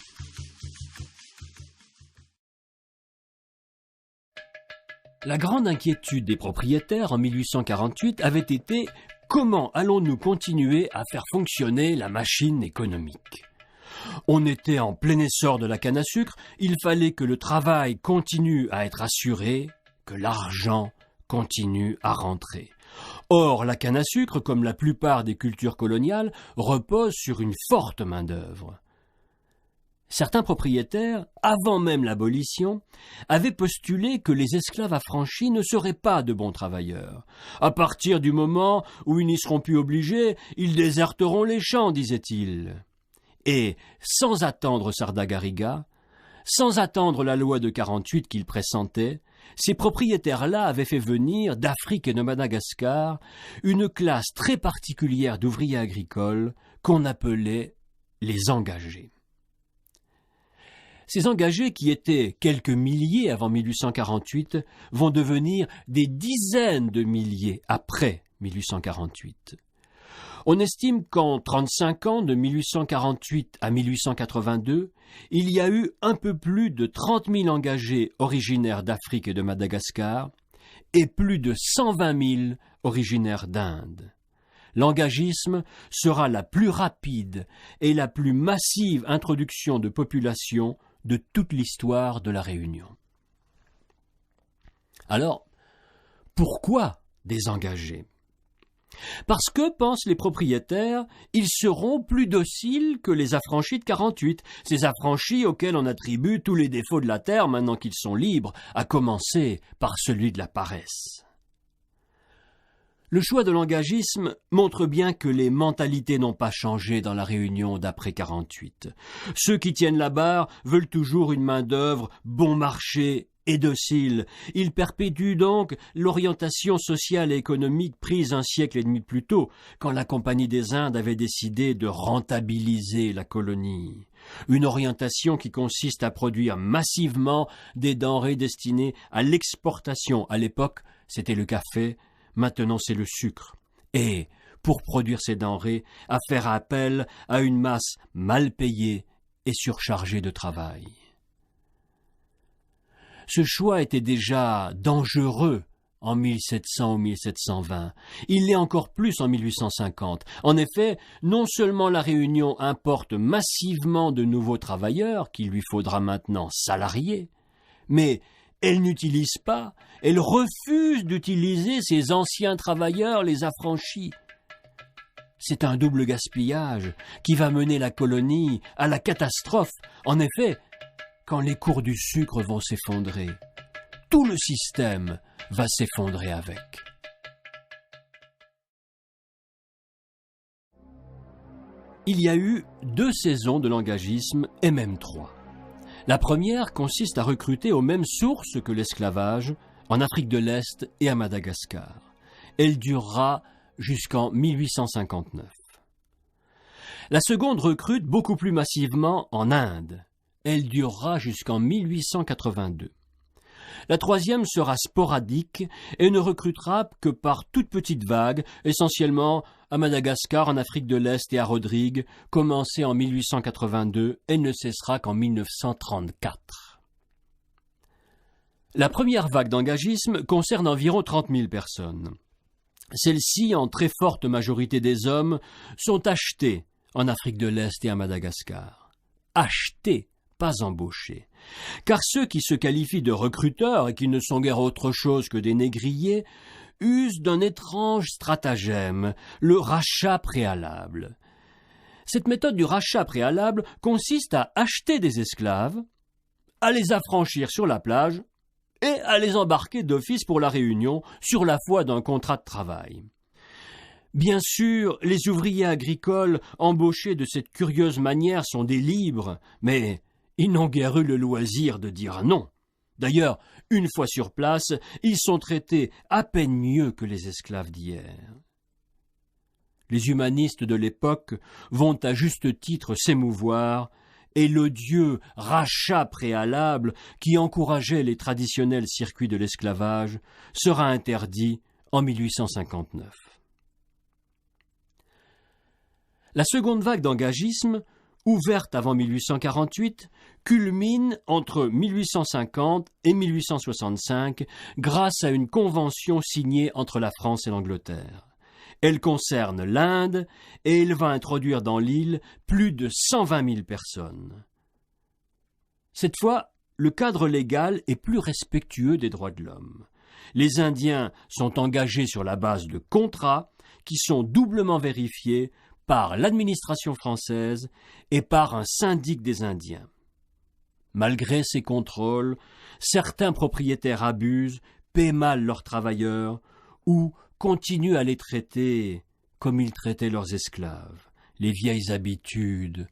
La grande inquiétude des propriétaires en 1848 avait été « Comment allons-nous continuer à faire fonctionner la machine économique ?» On était en plein essor de la canne à sucre, il fallait que le travail continue à être assuré, que l'argent continue à rentrer. Or, la canne à sucre, comme la plupart des cultures coloniales, repose sur une forte main-d'œuvre. Certains propriétaires, avant même l'abolition, avaient postulé que les esclaves affranchis ne seraient pas de bons travailleurs. À partir du moment où ils n'y seront plus obligés, ils déserteront les champs, disaient-ils. Et, sans attendre Sardagariga, sans attendre la loi de 48 qu'il pressentait, ces propriétaires-là avaient fait venir d'Afrique et de Madagascar une classe très particulière d'ouvriers agricoles qu'on appelait les engagés. Ces engagés, qui étaient quelques milliers avant 1848, vont devenir des dizaines de milliers après 1848. On estime qu'en 35 ans, de 1848 à 1882, il y a eu un peu plus de 30 000 engagés originaires d'Afrique et de Madagascar et plus de 120 000 originaires d'Inde. L'engagisme sera la plus rapide et la plus massive introduction de population de toute l'histoire de la Réunion. Alors, pourquoi des engagés ? Parce que, pensent les propriétaires, ils seront plus dociles que les affranchis de 48, ces affranchis auxquels on attribue tous les défauts de la terre maintenant qu'ils sont libres, à commencer par celui de la paresse. Le choix de l'engagisme montre bien que les mentalités n'ont pas changé dans la Réunion d'après 48. Ceux qui tiennent la barre veulent toujours une main-d'œuvre bon marché et docile. Ils perpétuent donc l'orientation sociale et économique prise un siècle et demi plus tôt, quand la Compagnie des Indes avait décidé de rentabiliser la colonie. Une orientation qui consiste à produire massivement des denrées destinées à l'exportation. À l'époque, c'était le café, maintenant c'est le sucre. Et, pour produire ces denrées, à faire appel à une masse mal payée et surchargée de travail. Ce choix était déjà dangereux en 1700 ou 1720. Il l'est encore plus en 1850. En effet, non seulement la Réunion importe massivement de nouveaux travailleurs qu'il lui faudra maintenant salarier, mais elle n'utilise pas, elle refuse d'utiliser ces anciens travailleurs, les affranchis. C'est un double gaspillage qui va mener la colonie à la catastrophe. En effet, quand les cours du sucre vont s'effondrer, tout le système va s'effondrer avec. Il y a eu 2 saisons de l'engagisme et même 3. La première consiste à recruter aux mêmes sources que l'esclavage en Afrique de l'Est et à Madagascar. Elle durera jusqu'en 1859. La seconde recrute beaucoup plus massivement en Inde. Elle durera jusqu'en 1882. La troisième sera sporadique et ne recrutera que par toutes petites vagues, essentiellement à Madagascar, en Afrique de l'Est et à Rodrigue, commencée en 1882 et ne cessera qu'en 1934. La première vague d'engagisme concerne environ 30 000 personnes. Celles-ci, en très forte majorité des hommes, sont achetées en Afrique de l'Est et à Madagascar. Achetées, pas embauchés. Car ceux qui se qualifient de recruteurs et qui ne sont guère autre chose que des négriers use d'un étrange stratagème, le rachat préalable. Cette méthode du rachat préalable consiste à acheter des esclaves, à les affranchir sur la plage et à les embarquer d'office pour la Réunion sur la foi d'un contrat de travail. Bien sûr, les ouvriers agricoles embauchés de cette curieuse manière sont des libres, mais ils n'ont guère eu le loisir de dire non. D'ailleurs, une fois sur place, ils sont traités à peine mieux que les esclaves d'hier. Les humanistes de l'époque vont à juste titre s'émouvoir, et l'odieux rachat préalable qui encourageait les traditionnels circuits de l'esclavage sera interdit en 1859. La seconde vague d'engagisme, ouverte avant 1848, culmine entre 1850 et 1865 grâce à une convention signée entre la France et l'Angleterre. Elle concerne l'Inde et elle va introduire dans l'île plus de 120 000 personnes. Cette fois, le cadre légal est plus respectueux des droits de l'homme. Les Indiens sont engagés sur la base de contrats qui sont doublement vérifiés par l'administration française et par un syndic des Indiens. Malgré ces contrôles, certains propriétaires abusent, paient mal leurs travailleurs ou continuent à les traiter comme ils traitaient leurs esclaves. Les vieilles habitudes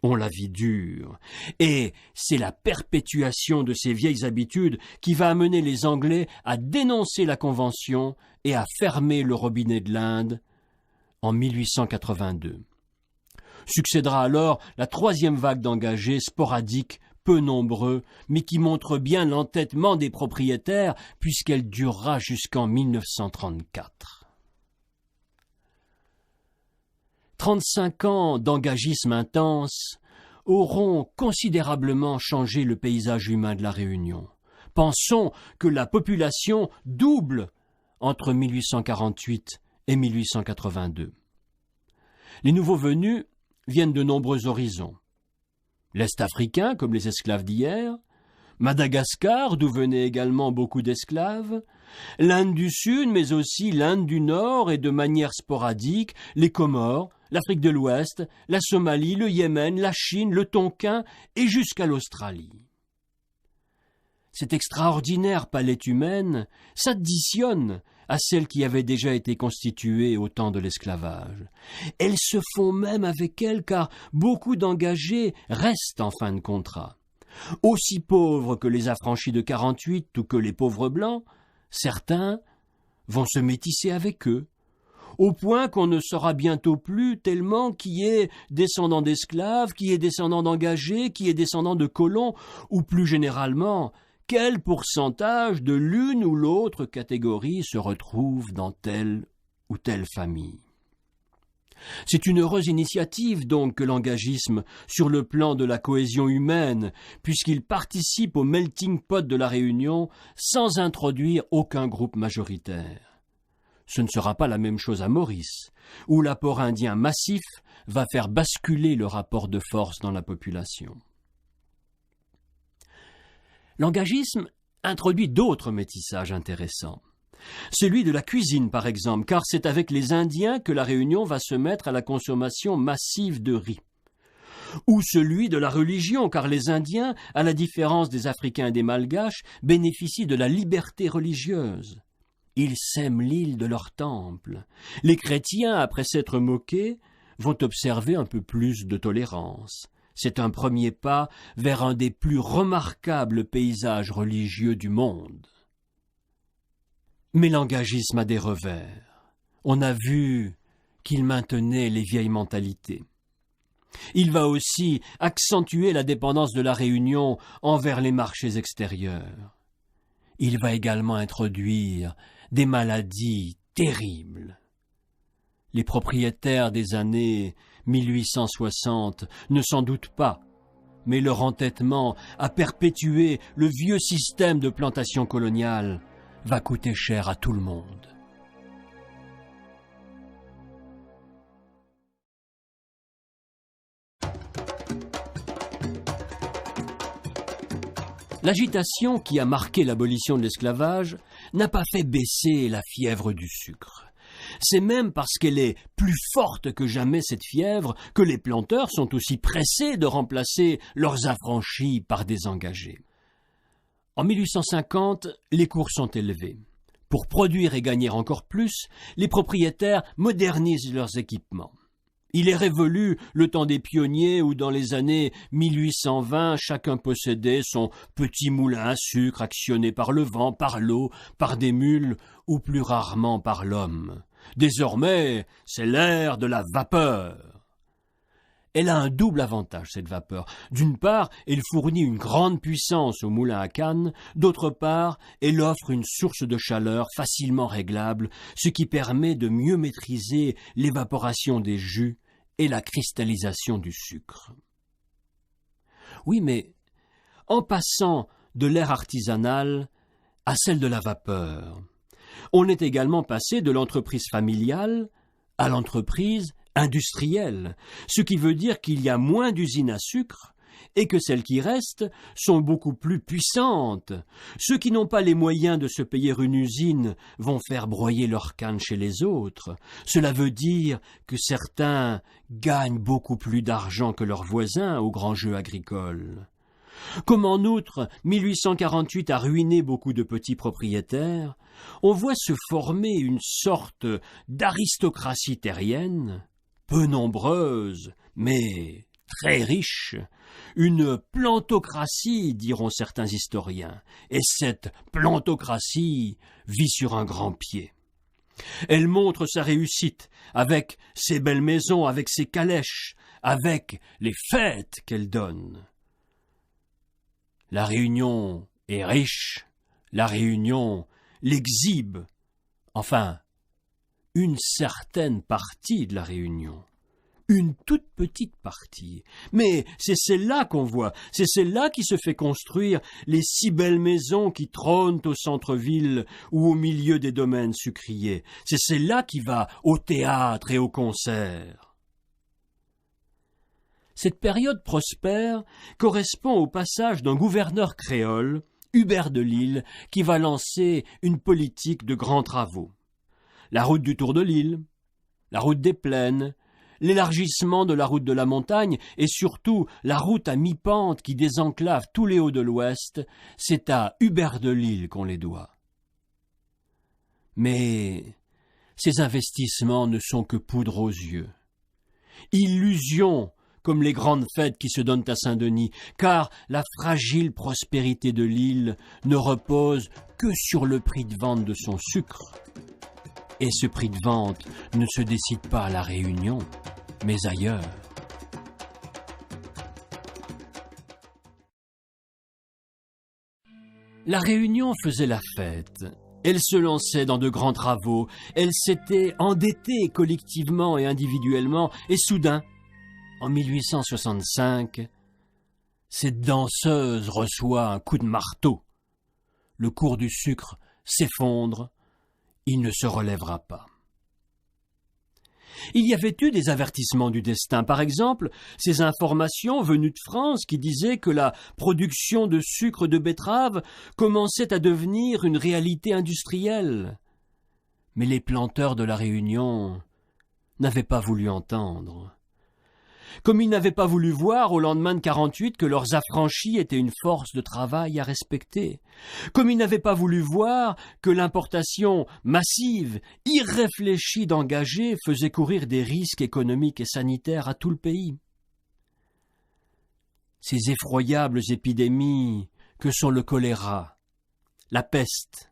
ont la vie dure. Et c'est la perpétuation de ces vieilles habitudes qui va amener les Anglais à dénoncer la Convention et à fermer le robinet de l'Inde en 1882. Succédera alors la troisième vague d'engagés sporadiques, peu nombreux, mais qui montre bien l'entêtement des propriétaires puisqu'elle durera jusqu'en 1934. 35 ans d'engagisme intense auront considérablement changé le paysage humain de la Réunion. Pensons que la population double entre 1848 et 1882. Les nouveaux venus viennent de nombreux horizons. L'Est africain, comme les esclaves d'hier, Madagascar, d'où venaient également beaucoup d'esclaves, l'Inde du Sud, mais aussi l'Inde du Nord et de manière sporadique, les Comores, l'Afrique de l'Ouest, la Somalie, le Yémen, la Chine, le Tonkin et jusqu'à l'Australie. Cette extraordinaire palette humaine s'additionne à celles qui avaient déjà été constituées au temps de l'esclavage. Elles se font même avec elles car beaucoup d'engagés restent en fin de contrat. Aussi pauvres que les affranchis de 48 ou que les pauvres blancs, certains vont se métisser avec eux, au point qu'on ne saura bientôt plus tellement qui est descendant d'esclaves, qui est descendant d'engagés, qui est descendant de colons, ou plus généralement, quel pourcentage de l'une ou l'autre catégorie se retrouve dans telle ou telle famille. C'est une heureuse initiative donc que l'engagisme sur le plan de la cohésion humaine, puisqu'il participe au melting pot de la Réunion sans introduire aucun groupe majoritaire. Ce ne sera pas la même chose à Maurice, où l'apport indien massif va faire basculer le rapport de force dans la population. L'engagisme introduit d'autres métissages intéressants. Celui de la cuisine, par exemple, car c'est avec les Indiens que la Réunion va se mettre à la consommation massive de riz. Ou celui de la religion, car les Indiens, à la différence des Africains et des Malgaches, bénéficient de la liberté religieuse. Ils sèment l'île de leur temple. Les chrétiens, après s'être moqués, vont observer un peu plus de tolérance. C'est un premier pas vers un des plus remarquables paysages religieux du monde. Mais l'engagisme a des revers. On a vu qu'il maintenait les vieilles mentalités. Il va aussi accentuer la dépendance de la Réunion envers les marchés extérieurs. Il va également introduire des maladies terribles. Les propriétaires des années 1860 ne s'en doutent pas, mais leur entêtement à perpétuer le vieux système de plantation coloniale va coûter cher à tout le monde. L'agitation qui a marqué l'abolition de l'esclavage n'a pas fait baisser la fièvre du sucre. C'est même parce qu'elle est plus forte que jamais, cette fièvre, que les planteurs sont aussi pressés de remplacer leurs affranchis par des engagés. En 1850, les cours sont élevés. Pour produire et gagner encore plus, les propriétaires modernisent leurs équipements. Il est révolu le temps des pionniers où, dans les années 1820, chacun possédait son petit moulin à sucre actionné par le vent, par l'eau, par des mules ou plus rarement par l'homme. Désormais, c'est l'ère de la vapeur. Elle a un double avantage, cette vapeur. D'une part, elle fournit une grande puissance au moulin à canne. D'autre part, elle offre une source de chaleur facilement réglable, ce qui permet de mieux maîtriser l'évaporation des jus et la cristallisation du sucre. Oui, mais en passant de l'ère artisanale à celle de la vapeur, on est également passé de l'entreprise familiale à l'entreprise industrielle, ce qui veut dire qu'il y a moins d'usines à sucre et que celles qui restent sont beaucoup plus puissantes. Ceux qui n'ont pas les moyens de se payer une usine vont faire broyer leur canne chez les autres. Cela veut dire que certains gagnent beaucoup plus d'argent que leurs voisins au grand jeu agricole. Comme en outre 1848 a ruiné beaucoup de petits propriétaires, on voit se former une sorte d'aristocratie terrienne, peu nombreuse, mais très riche, une plantocratie, diront certains historiens, et cette plantocratie vit sur un grand pied. Elle montre sa réussite avec ses belles maisons, avec ses calèches, avec les fêtes qu'elle donne. La Réunion est riche, la Réunion l'exhibe, enfin, une certaine partie de la Réunion. Une toute petite partie. Mais c'est celle-là qu'on voit, c'est celle-là qui se fait construire les si belles maisons qui trônent au centre-ville ou au milieu des domaines sucriers. C'est celle-là qui va au théâtre et au concert. Cette période prospère correspond au passage d'un gouverneur créole, Hubert de Lille, qui va lancer une politique de grands travaux. La route du Tour de l'île, la route des plaines, l'élargissement de la route de la montagne et surtout la route à mi-pente qui désenclave tous les hauts de l'Ouest, c'est à Hubert de Lille qu'on les doit. Mais ces investissements ne sont que poudre aux yeux. Illusion comme les grandes fêtes qui se donnent à Saint-Denis, car la fragile prospérité de l'île ne repose que sur le prix de vente de son sucre. Et ce prix de vente ne se décide pas à La Réunion, mais ailleurs. La Réunion faisait la fête. Elle se lançait dans de grands travaux. Elle s'était endettée collectivement et individuellement. Et soudain, en 1865, cette danseuse reçoit un coup de marteau. Le cours du sucre s'effondre. Il ne se relèvera pas. Il y avait eu des avertissements du destin. Par exemple, ces informations venues de France qui disaient que la production de sucre de betterave commençait à devenir une réalité industrielle. Mais les planteurs de la Réunion n'avaient pas voulu entendre. Comme ils n'avaient pas voulu voir au lendemain de 48 que leurs affranchis étaient une force de travail à respecter. Comme ils n'avaient pas voulu voir que l'importation massive, irréfléchie d'engagés faisait courir des risques économiques et sanitaires à tout le pays. Ces effroyables épidémies que sont le choléra, la peste,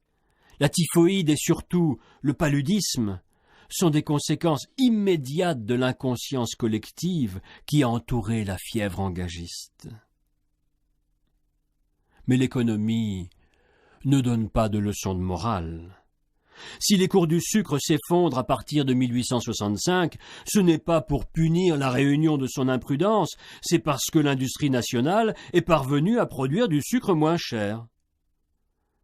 la typhoïde et surtout le paludisme sont des conséquences immédiates de l'inconscience collective qui a entouré la fièvre engagiste. Mais l'économie ne donne pas de leçons de morale. Si les cours du sucre s'effondrent à partir de 1865, ce n'est pas pour punir la Réunion de son imprudence, c'est parce que l'industrie nationale est parvenue à produire du sucre moins cher.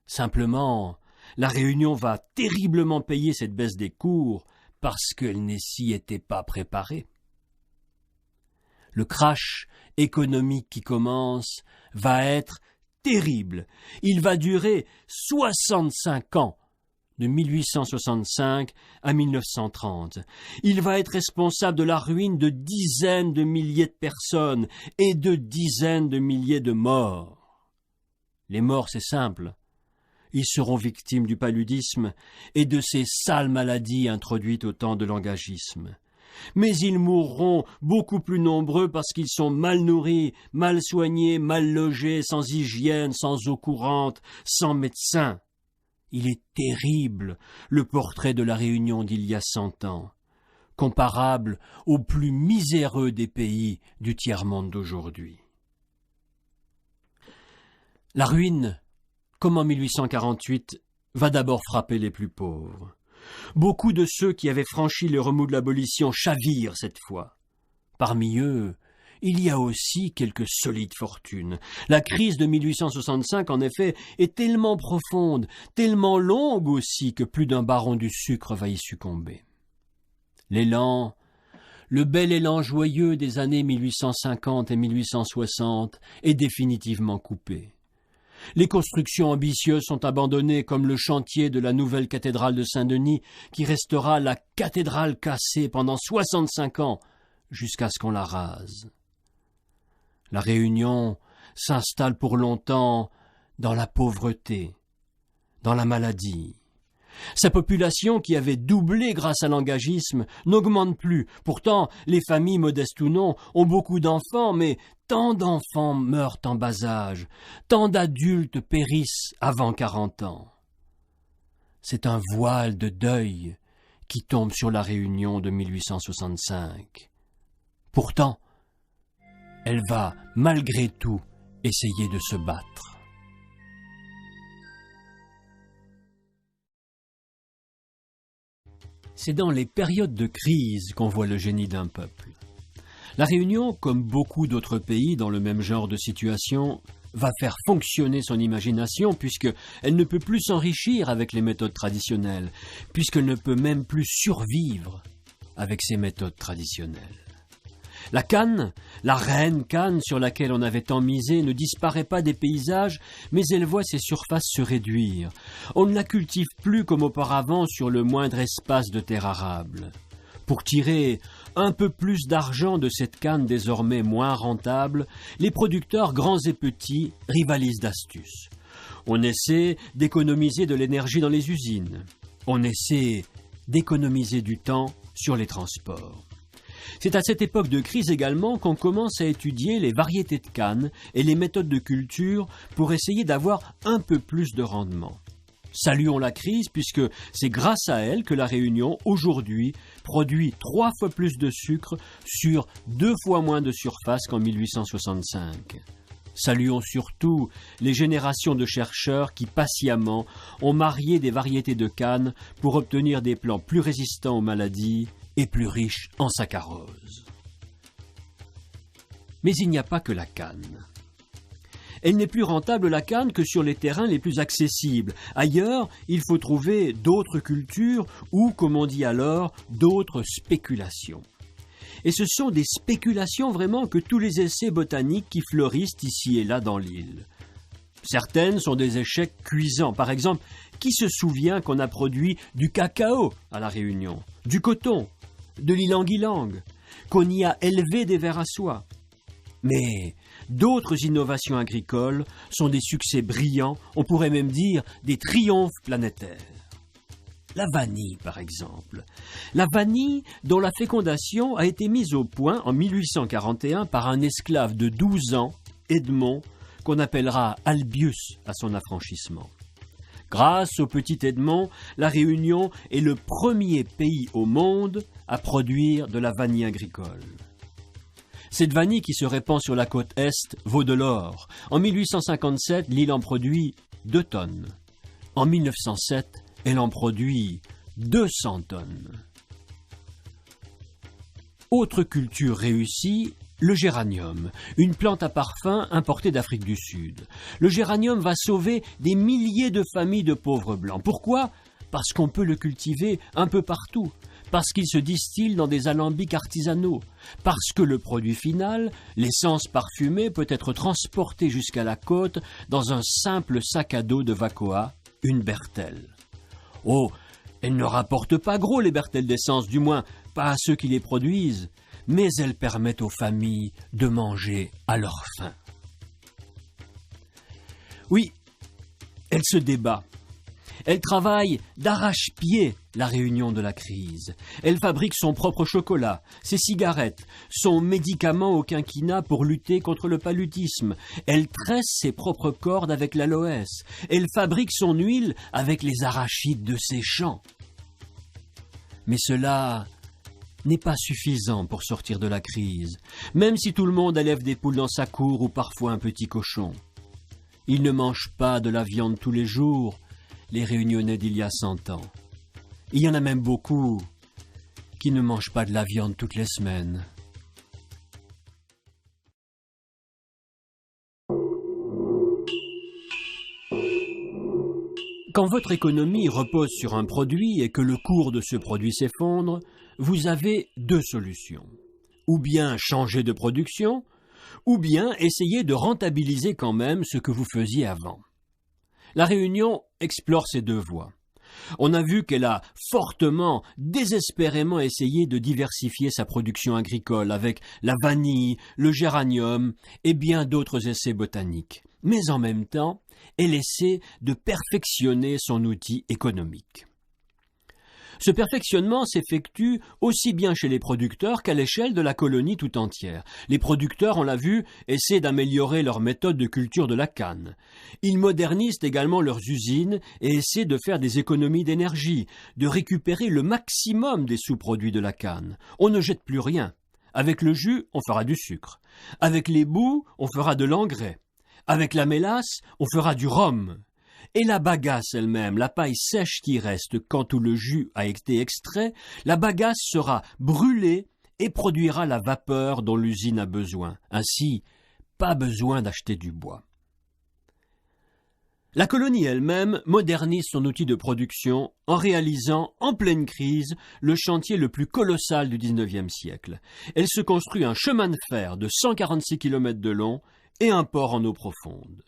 Simplement, la Réunion va terriblement payer cette baisse des cours parce qu'elle ne s'y était pas préparée. Le crash économique qui commence va être terrible. Il va durer 65 ans, de 1865 à 1930. Il va être responsable de la ruine de dizaines de milliers de personnes et de dizaines de milliers de morts. Les morts, c'est simple. Ils seront victimes du paludisme et de ces sales maladies introduites au temps de l'engagisme. Mais ils mourront beaucoup plus nombreux parce qu'ils sont mal nourris, mal soignés, mal logés, sans hygiène, sans eau courante, sans médecin. Il est terrible, le portrait de la Réunion d'il y a 100 ans, comparable aux plus miséreux des pays du tiers-monde d'aujourd'hui. La ruine, comme en 1848, va d'abord frapper les plus pauvres. Beaucoup de ceux qui avaient franchi le remous de l'abolition chavirent cette fois. Parmi eux, il y a aussi quelques solides fortunes. La crise de 1865, en effet, est tellement profonde, tellement longue aussi, que plus d'un baron du sucre va y succomber. L'élan, le bel élan joyeux des années 1850 et 1860 est définitivement coupé. Les constructions ambitieuses sont abandonnées, comme le chantier de la nouvelle cathédrale de Saint-Denis, qui restera la cathédrale cassée pendant 65 ans, jusqu'à ce qu'on la rase. La Réunion s'installe pour longtemps dans la pauvreté, dans la maladie. Sa population, qui avait doublé grâce à l'engagisme, n'augmente plus. Pourtant, les familles, modestes ou non, ont beaucoup d'enfants, mais tant d'enfants meurent en bas âge, tant d'adultes périssent avant 40 ans. C'est un voile de deuil qui tombe sur la Réunion de 1865. Pourtant, elle va, malgré tout, essayer de se battre. C'est dans les périodes de crise qu'on voit le génie d'un peuple. La Réunion, comme beaucoup d'autres pays dans le même genre de situation, va faire fonctionner son imagination puisqu'elle ne peut plus s'enrichir avec les méthodes traditionnelles, puisqu'elle ne peut même plus survivre avec ces méthodes traditionnelles. La canne, la reine canne sur laquelle on avait tant misé, ne disparaît pas des paysages, mais elle voit ses surfaces se réduire. On ne la cultive plus comme auparavant sur le moindre espace de terre arable. Pour tirer un peu plus d'argent de cette canne désormais moins rentable, les producteurs grands et petits rivalisent d'astuces. On essaie d'économiser de l'énergie dans les usines. On essaie d'économiser du temps sur les transports. C'est à cette époque de crise également qu'on commence à étudier les variétés de canne et les méthodes de culture pour essayer d'avoir un peu plus de rendement. Saluons la crise puisque c'est grâce à elle que la Réunion, aujourd'hui, produit 3 fois plus de sucre sur 2 fois moins de surface qu'en 1865. Saluons surtout les générations de chercheurs qui, patiemment, ont marié des variétés de canne pour obtenir des plants plus résistants aux maladies et plus riches en saccharose. Mais il n'y a pas que la canne. Elle n'est plus rentable, la canne, que sur les terrains les plus accessibles. Ailleurs, il faut trouver d'autres cultures ou, comme on dit alors, d'autres spéculations. Et ce sont des spéculations vraiment que tous les essais botaniques qui fleurissent ici et là dans l'île. Certaines sont des échecs cuisants. Par exemple, qui se souvient qu'on a produit du cacao à La Réunion, du coton, de l'ilang-ilang, qu'on y a élevé des vers à soie? Mais d'autres innovations agricoles sont des succès brillants, on pourrait même dire des triomphes planétaires. La vanille, par exemple. La vanille dont la fécondation a été mise au point en 1841 par un esclave de 12 ans, Edmond, qu'on appellera Albius à son affranchissement. Grâce au petit Edmond, la Réunion est le premier pays au monde à produire de la vanille agricole. Cette vanille qui se répand sur la côte est vaut de l'or. En 1857, l'île en produit 2 tonnes. En 1907, elle en produit 200 tonnes. Autre culture réussie, le géranium, une plante à parfum importée d'Afrique du Sud. Le géranium va sauver des milliers de familles de pauvres blancs. Pourquoi ? Parce qu'on peut le cultiver un peu partout. parce qu'il se distille dans des alambics artisanaux, parce que le produit final, l'essence parfumée, peut être transporté jusqu'à la côte dans un simple sac à dos de Vacoa, une Bertelle. Oh, elles ne rapportent pas gros les Bertelles d'essence, du moins pas à ceux qui les produisent, mais elles permettent aux familles de manger à leur faim. Oui, elle se débat. Elle travaille d'arrache-pied la réunion de la crise. Elle fabrique son propre chocolat, ses cigarettes, son médicament au quinquina pour lutter contre le paludisme. Elle tresse ses propres cordes avec l'aloès. Elle fabrique son huile avec les arachides de ses champs. Mais cela n'est pas suffisant pour sortir de la crise, même si tout le monde élève des poules dans sa cour ou parfois un petit cochon. Ils ne mangent pas de la viande tous les jours, les Réunionnais d'il y a 100 ans. Il y en a même beaucoup qui ne mangent pas de la viande toutes les semaines. Quand votre économie repose sur un produit et que le cours de ce produit s'effondre, vous avez deux solutions. Ou bien changer de production, ou bien essayer de rentabiliser quand même ce que vous faisiez avant. La Réunion explore ces deux voies. On a vu qu'elle a fortement, désespérément essayé de diversifier sa production agricole avec la vanille, le géranium et bien d'autres essais botaniques. Mais en même temps, elle essaie de perfectionner son outil économique. Ce perfectionnement s'effectue aussi bien chez les producteurs qu'à l'échelle de la colonie tout entière. Les producteurs, on l'a vu, essaient d'améliorer leur méthode de culture de la canne. Ils modernisent également leurs usines et essaient de faire des économies d'énergie, de récupérer le maximum des sous-produits de la canne. On ne jette plus rien. Avec le jus, on fera du sucre. Avec les boues, on fera de l'engrais. Avec la mélasse, on fera du rhum. Et la bagasse elle-même, la paille sèche qui reste quand tout le jus a été extrait, la bagasse sera brûlée et produira la vapeur dont l'usine a besoin. Ainsi, pas besoin d'acheter du bois. La colonie elle-même modernise son outil de production en réalisant, en pleine crise, le chantier le plus colossal du XIXe siècle. Elle se construit un chemin de fer de 146 km de long et un port en eau profonde.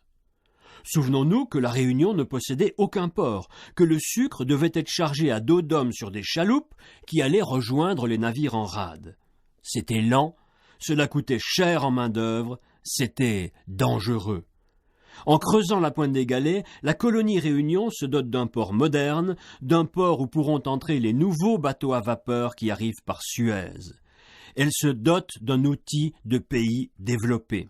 Souvenons-nous que la Réunion ne possédait aucun port, que le sucre devait être chargé à dos d'hommes sur des chaloupes qui allaient rejoindre les navires en rade. C'était lent, cela coûtait cher en main-d'œuvre, c'était dangereux. En creusant la pointe des galets, la colonie Réunion se dote d'un port moderne, d'un port où pourront entrer les nouveaux bateaux à vapeur qui arrivent par Suez. Elle se dote d'un outil de pays développé.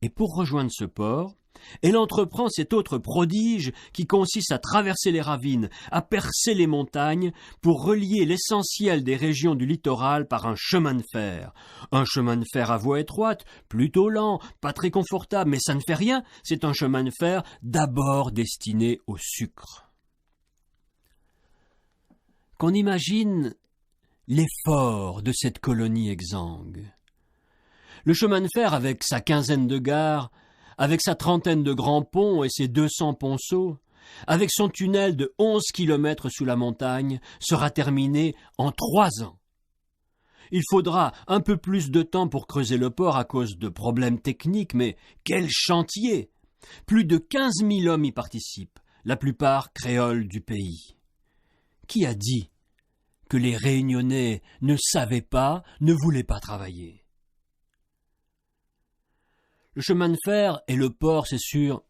Et pour rejoindre ce port, elle entreprend cet autre prodige qui consiste à traverser les ravines, à percer les montagnes pour relier l'essentiel des régions du littoral par un chemin de fer. Un chemin de fer à voie étroite, plutôt lent, pas très confortable, mais ça ne fait rien, c'est un chemin de fer d'abord destiné au sucre. Qu'on imagine l'effort de cette colonie exsangue. Le chemin de fer avec sa quinzaine de gares, avec sa trentaine de grands ponts et ses 200 ponceaux, avec son tunnel de 11 km sous la montagne, sera terminé en 3 ans. Il faudra un peu plus de temps pour creuser le port à cause de problèmes techniques, mais quel chantier! Plus de 15 000 hommes y participent, la plupart créoles du pays. Qui a dit que les Réunionnais ne savaient pas, ne voulaient pas travailler? Le chemin de fer et le port, c'est sûr,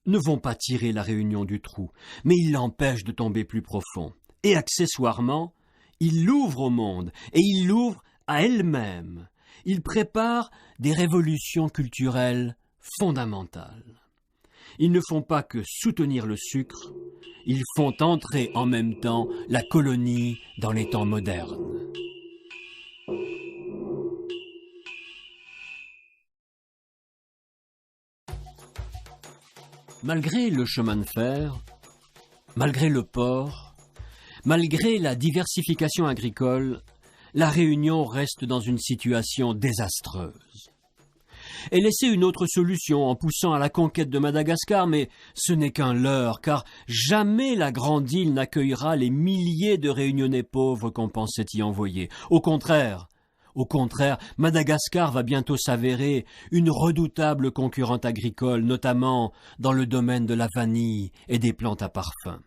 ne vont pas tirer la Réunion du trou, mais ils l'empêchent de tomber plus profond. Et accessoirement, ils l'ouvrent au monde, et ils l'ouvrent à elle-même. Ils préparent des révolutions culturelles fondamentales. Ils ne font pas que soutenir le sucre, ils font entrer en même temps la colonie dans les temps modernes. Malgré le chemin de fer, malgré le port, malgré la diversification agricole, la Réunion reste dans une situation désastreuse. et laisser une autre solution en poussant à la conquête de Madagascar, mais ce n'est qu'un leurre, car jamais la grande île n'accueillera les milliers de Réunionnais pauvres qu'on pensait y envoyer. Au contraire, Madagascar va bientôt s'avérer une redoutable concurrente agricole, notamment dans le domaine de la vanille et des plantes à parfum.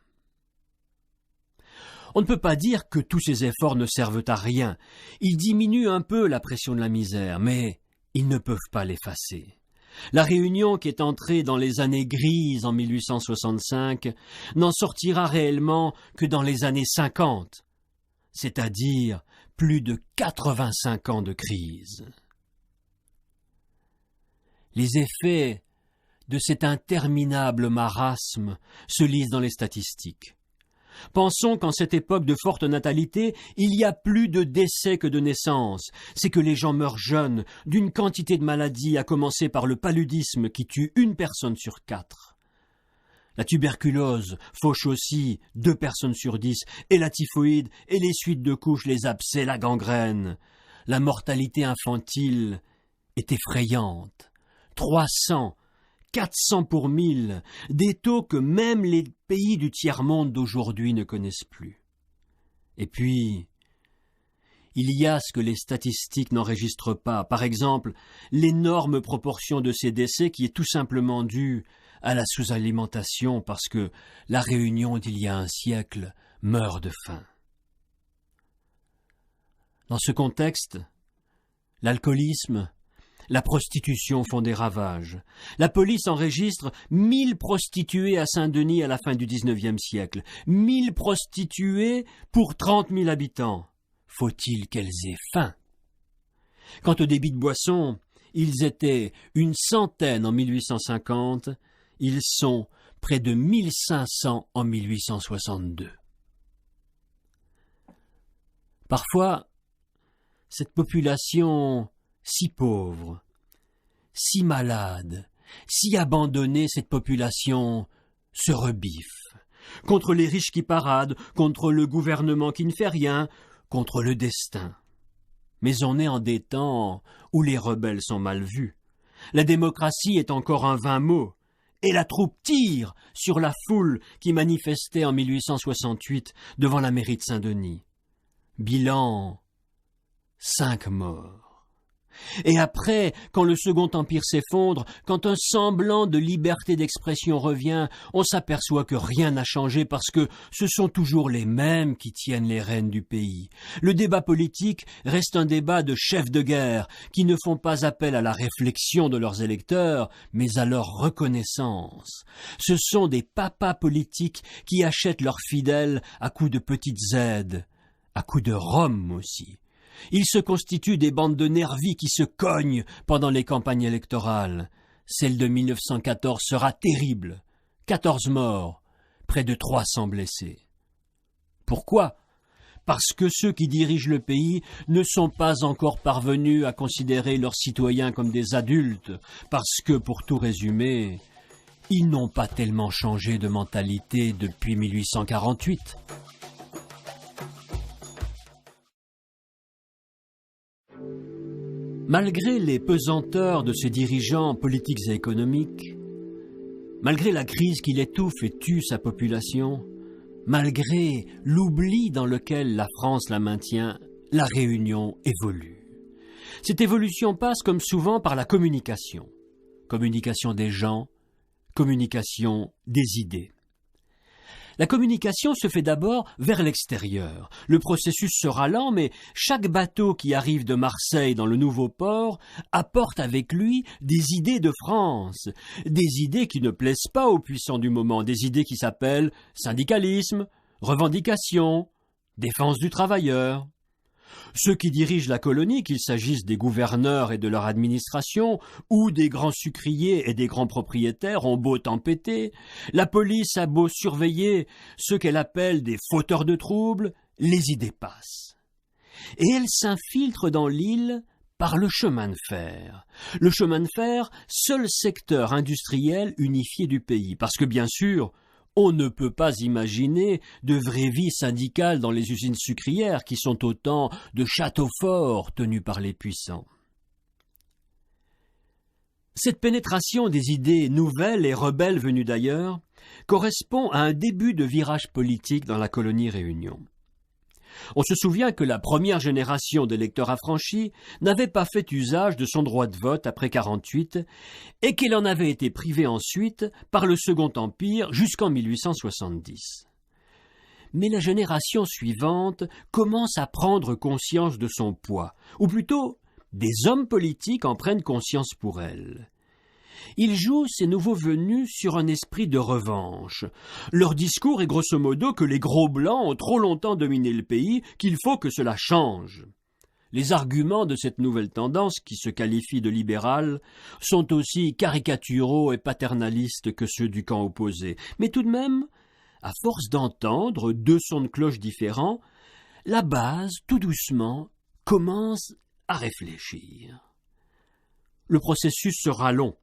On ne peut pas dire que tous ces efforts ne servent à rien. Ils diminuent un peu la pression de la misère, mais ils ne peuvent pas l'effacer. La Réunion, qui est entrée dans les années grises en 1865, n'en sortira réellement que dans les années 50, c'est-à-dire plus de 85 ans de crise. Les effets de cet interminable marasme se lisent dans les statistiques. Pensons qu'en cette époque de forte natalité, il y a plus de décès que de naissances. C'est que les gens meurent jeunes, d'une quantité de maladies, à commencer par le paludisme qui tue 1 personne sur 4. La tuberculose fauche aussi 2 personnes sur 10, et la typhoïde, et les suites de couches, les abcès, la gangrène. La mortalité infantile est effrayante. 300, 400 pour 1000, des taux que même les pays du tiers-monde d'aujourd'hui ne connaissent plus. Et puis, il y a ce que les statistiques n'enregistrent pas, par exemple, l'énorme proportion de ces décès qui est tout simplement due à la sous-alimentation parce que la Réunion d'il y a un siècle meurt de faim. Dans ce contexte, l'alcoolisme, la prostitution font des ravages. La police enregistre 1000 prostituées à Saint-Denis à la fin du XIXe siècle. 1000 prostituées pour 30 000 habitants. Faut-il qu'elles aient faim? Quant au débit de boissons, ils étaient 100 en 1850, ils sont près de 1500 en 1862. Parfois, cette population si pauvre, si malade, si abandonnée, cette population se rebiffe. Contre les riches qui paradent, contre le gouvernement qui ne fait rien, contre le destin. Mais on est en des temps où les rebelles sont mal vus. La démocratie est encore un vain mot, et la troupe tire sur la foule qui manifestait en 1868 devant la mairie de Saint-Denis. Bilan, 5 morts. Et après, quand le Second Empire s'effondre, quand un semblant de liberté d'expression revient, on s'aperçoit que rien n'a changé parce que ce sont toujours les mêmes qui tiennent les rênes du pays. Le débat politique reste un débat de chefs de guerre qui ne font pas appel à la réflexion de leurs électeurs, mais à leur reconnaissance. Ce sont des papas politiques qui achètent leurs fidèles à coups de petites aides, à coups de rhum aussi. Il se constitue des bandes de nervis qui se cognent pendant les campagnes électorales. Celle de 1914 sera terrible. 14 morts, près de 300 blessés. Pourquoi? Parce que ceux qui dirigent le pays ne sont pas encore parvenus à considérer leurs citoyens comme des adultes, parce que, pour tout résumer, ils n'ont pas tellement changé de mentalité depuis 1848. Malgré les pesanteurs de ces dirigeants politiques et économiques, malgré la crise qui l'étouffe et tue sa population, malgré l'oubli dans lequel la France la maintient, la Réunion évolue. Cette évolution passe comme souvent par la communication. Communication des gens, communication des idées. La communication se fait d'abord vers l'extérieur. Le processus sera lent, mais chaque bateau qui arrive de Marseille dans le nouveau port apporte avec lui des idées de France, des idées qui ne plaisent pas aux puissants du moment, des idées qui s'appellent syndicalisme, revendication, défense du travailleur. Ceux qui dirigent la colonie, qu'il s'agisse des gouverneurs et de leur administration, ou des grands sucriers et des grands propriétaires, ont beau tempêter, la police a beau surveiller ceux qu'elle appelle des fauteurs de troubles, les idées passent. Et elles s'infiltrent dans l'île par le chemin de fer. Le chemin de fer, seul secteur industriel unifié du pays, parce que bien sûr, on ne peut pas imaginer de vraie vie syndicale dans les usines sucrières qui sont autant de châteaux forts tenus par les puissants. Cette pénétration des idées nouvelles et rebelles venues d'ailleurs correspond à un début de virage politique dans la colonie Réunion. On se souvient que la première génération d'électeurs affranchis n'avait pas fait usage de son droit de vote après 1948 et qu'il en avait été privé ensuite par le Second Empire jusqu'en 1870. Mais la génération suivante commence à prendre conscience de son poids, ou plutôt, des hommes politiques en prennent conscience pour elle. Ils jouent, ces nouveaux venus, sur un esprit de revanche. Leur discours est grosso modo que les gros blancs ont trop longtemps dominé le pays, qu'il faut que cela change. Les arguments de cette nouvelle tendance, qui se qualifie de libérale, sont aussi caricaturaux et paternalistes que ceux du camp opposé. Mais tout de même, à force d'entendre deux sons de cloche différents, la base, tout doucement, commence à réfléchir. Le processus sera long.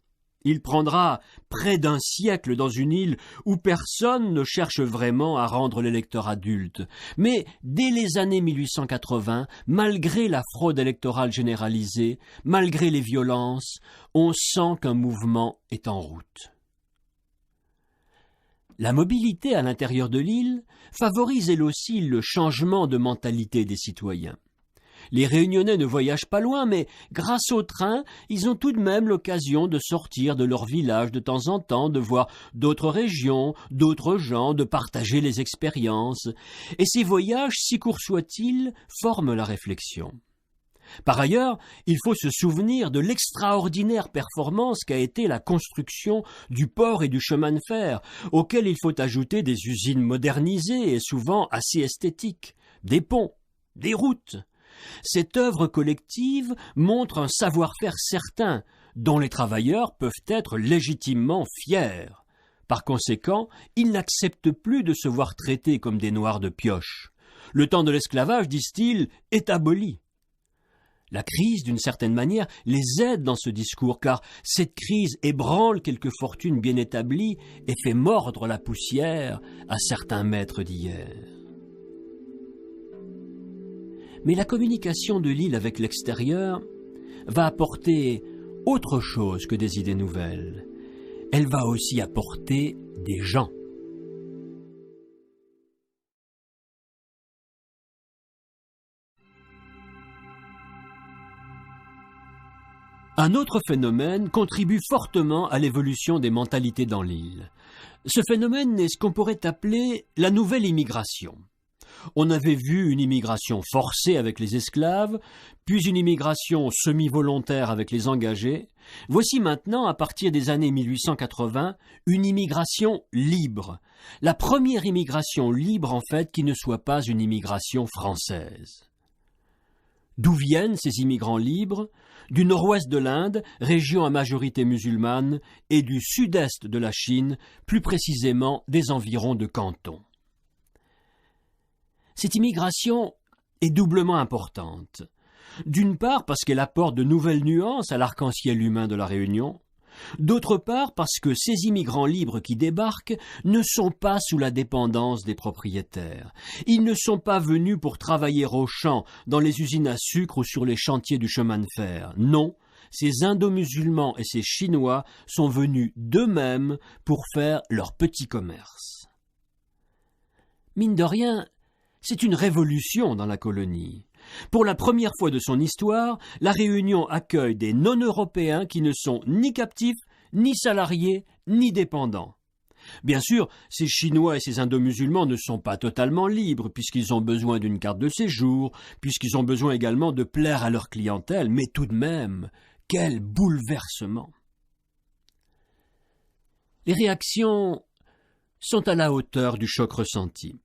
Il prendra près d'un siècle dans une île où personne ne cherche vraiment à rendre l'électeur adulte. Mais dès les années 1880, malgré la fraude électorale généralisée, malgré les violences, on sent qu'un mouvement est en route. La mobilité à l'intérieur de l'île favorise elle aussi le changement de mentalité des citoyens. Les Réunionnais ne voyagent pas loin, mais grâce au train, ils ont tout de même l'occasion de sortir de leur village de temps en temps, de voir d'autres régions, d'autres gens, de partager les expériences. Et ces voyages, si courts soient-ils, forment la réflexion. Par ailleurs, il faut se souvenir de l'extraordinaire performance qu'a été la construction du port et du chemin de fer, auquel il faut ajouter des usines modernisées et souvent assez esthétiques, des ponts, des routes. Cette œuvre collective montre un savoir-faire certain, dont les travailleurs peuvent être légitimement fiers. Par conséquent, ils n'acceptent plus de se voir traités comme des noirs de pioche. Le temps de l'esclavage, disent-ils, est aboli. La crise, d'une certaine manière, les aide dans ce discours, car cette crise ébranle quelques fortunes bien établies et fait mordre la poussière à certains maîtres d'hier. Mais la communication de l'île avec l'extérieur va apporter autre chose que des idées nouvelles. Elle va aussi apporter des gens. Un autre phénomène contribue fortement à l'évolution des mentalités dans l'île. Ce phénomène est ce qu'on pourrait appeler la nouvelle immigration. On avait vu une immigration forcée avec les esclaves, puis une immigration semi-volontaire avec les engagés. Voici maintenant, à partir des années 1880, une immigration libre. La première immigration libre, en fait, qui ne soit pas une immigration française. D'où viennent ces immigrants libres? Du nord-ouest de l'Inde, région à majorité musulmane, et du sud-est de la Chine, plus précisément des environs de Canton. Cette immigration est doublement importante. D'une part parce qu'elle apporte de nouvelles nuances à l'arc-en-ciel humain de la Réunion, d'autre part parce que ces immigrants libres qui débarquent ne sont pas sous la dépendance des propriétaires. Ils ne sont pas venus pour travailler aux champs, dans les usines à sucre ou sur les chantiers du chemin de fer. Non, ces indo-musulmans et ces Chinois sont venus d'eux-mêmes pour faire leur petit commerce. Mine de rien, c'est une révolution dans la colonie. Pour la première fois de son histoire, la Réunion accueille des non-européens qui ne sont ni captifs, ni salariés, ni dépendants. Bien sûr, ces Chinois et ces Indo-musulmans ne sont pas totalement libres, puisqu'ils ont besoin d'une carte de séjour, puisqu'ils ont besoin également de plaire à leur clientèle, mais tout de même, quel bouleversement! Les réactions sont à la hauteur du choc ressenti.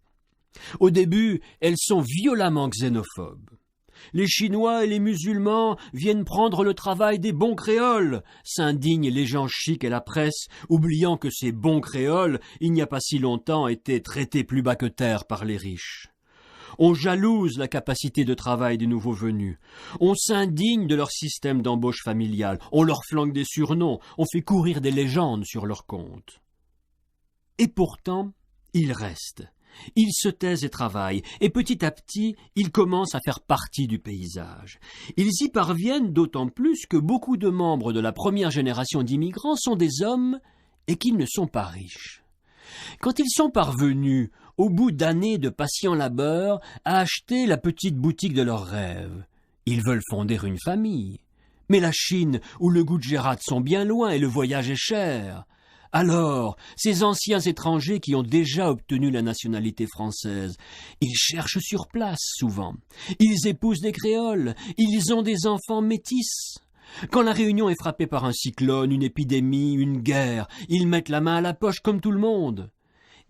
Au début, elles sont violemment xénophobes. Les Chinois et les musulmans viennent prendre le travail des bons créoles, s'indignent les gens chics et la presse, oubliant que ces bons créoles, il n'y a pas si longtemps, étaient traités plus bas que terre par les riches. On jalouse la capacité de travail des nouveaux venus. On s'indigne de leur système d'embauche familiale. On leur flanque des surnoms. On fait courir des légendes sur leur compte. Et pourtant, ils restent. Ils se taisent et travaillent, et petit à petit, ils commencent à faire partie du paysage. Ils y parviennent d'autant plus que beaucoup de membres de la première génération d'immigrants sont des hommes et qu'ils ne sont pas riches. Quand ils sont parvenus, au bout d'années de patient labeur, à acheter la petite boutique de leurs rêves, ils veulent fonder une famille. Mais la Chine ou le Gujarat sont bien loin et le voyage est cher. Alors, ces anciens étrangers qui ont déjà obtenu la nationalité française, ils cherchent sur place souvent. Ils épousent des créoles, ils ont des enfants métis. Quand la Réunion est frappée par un cyclone, une épidémie, une guerre, ils mettent la main à la poche comme tout le monde.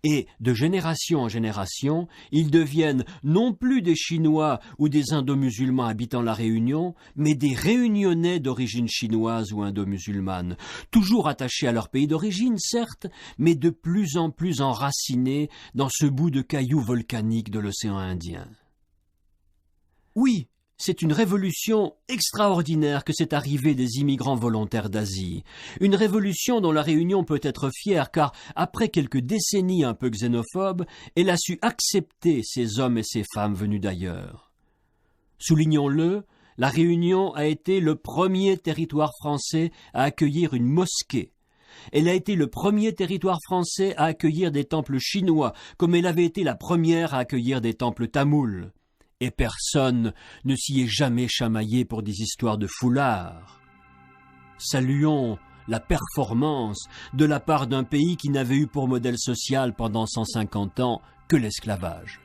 Et, de génération en génération, ils deviennent non plus des Chinois ou des Indo-musulmans habitant la Réunion, mais des Réunionnais d'origine chinoise ou indo-musulmane, toujours attachés à leur pays d'origine, certes, mais de plus en plus enracinés dans ce bout de cailloux volcanique de l'océan Indien. Oui, c'est une révolution extraordinaire que cette arrivée des immigrants volontaires d'Asie. Une révolution dont la Réunion peut être fière car, après quelques décennies un peu xénophobes, elle a su accepter ces hommes et ces femmes venus d'ailleurs. Soulignons-le, la Réunion a été le premier territoire français à accueillir une mosquée. Elle a été le premier territoire français à accueillir des temples chinois, comme elle avait été la première à accueillir des temples tamouls. Et personne ne s'y est jamais chamaillé pour des histoires de foulards. Saluons la performance de la part d'un pays qui n'avait eu pour modèle social pendant 150 ans que l'esclavage.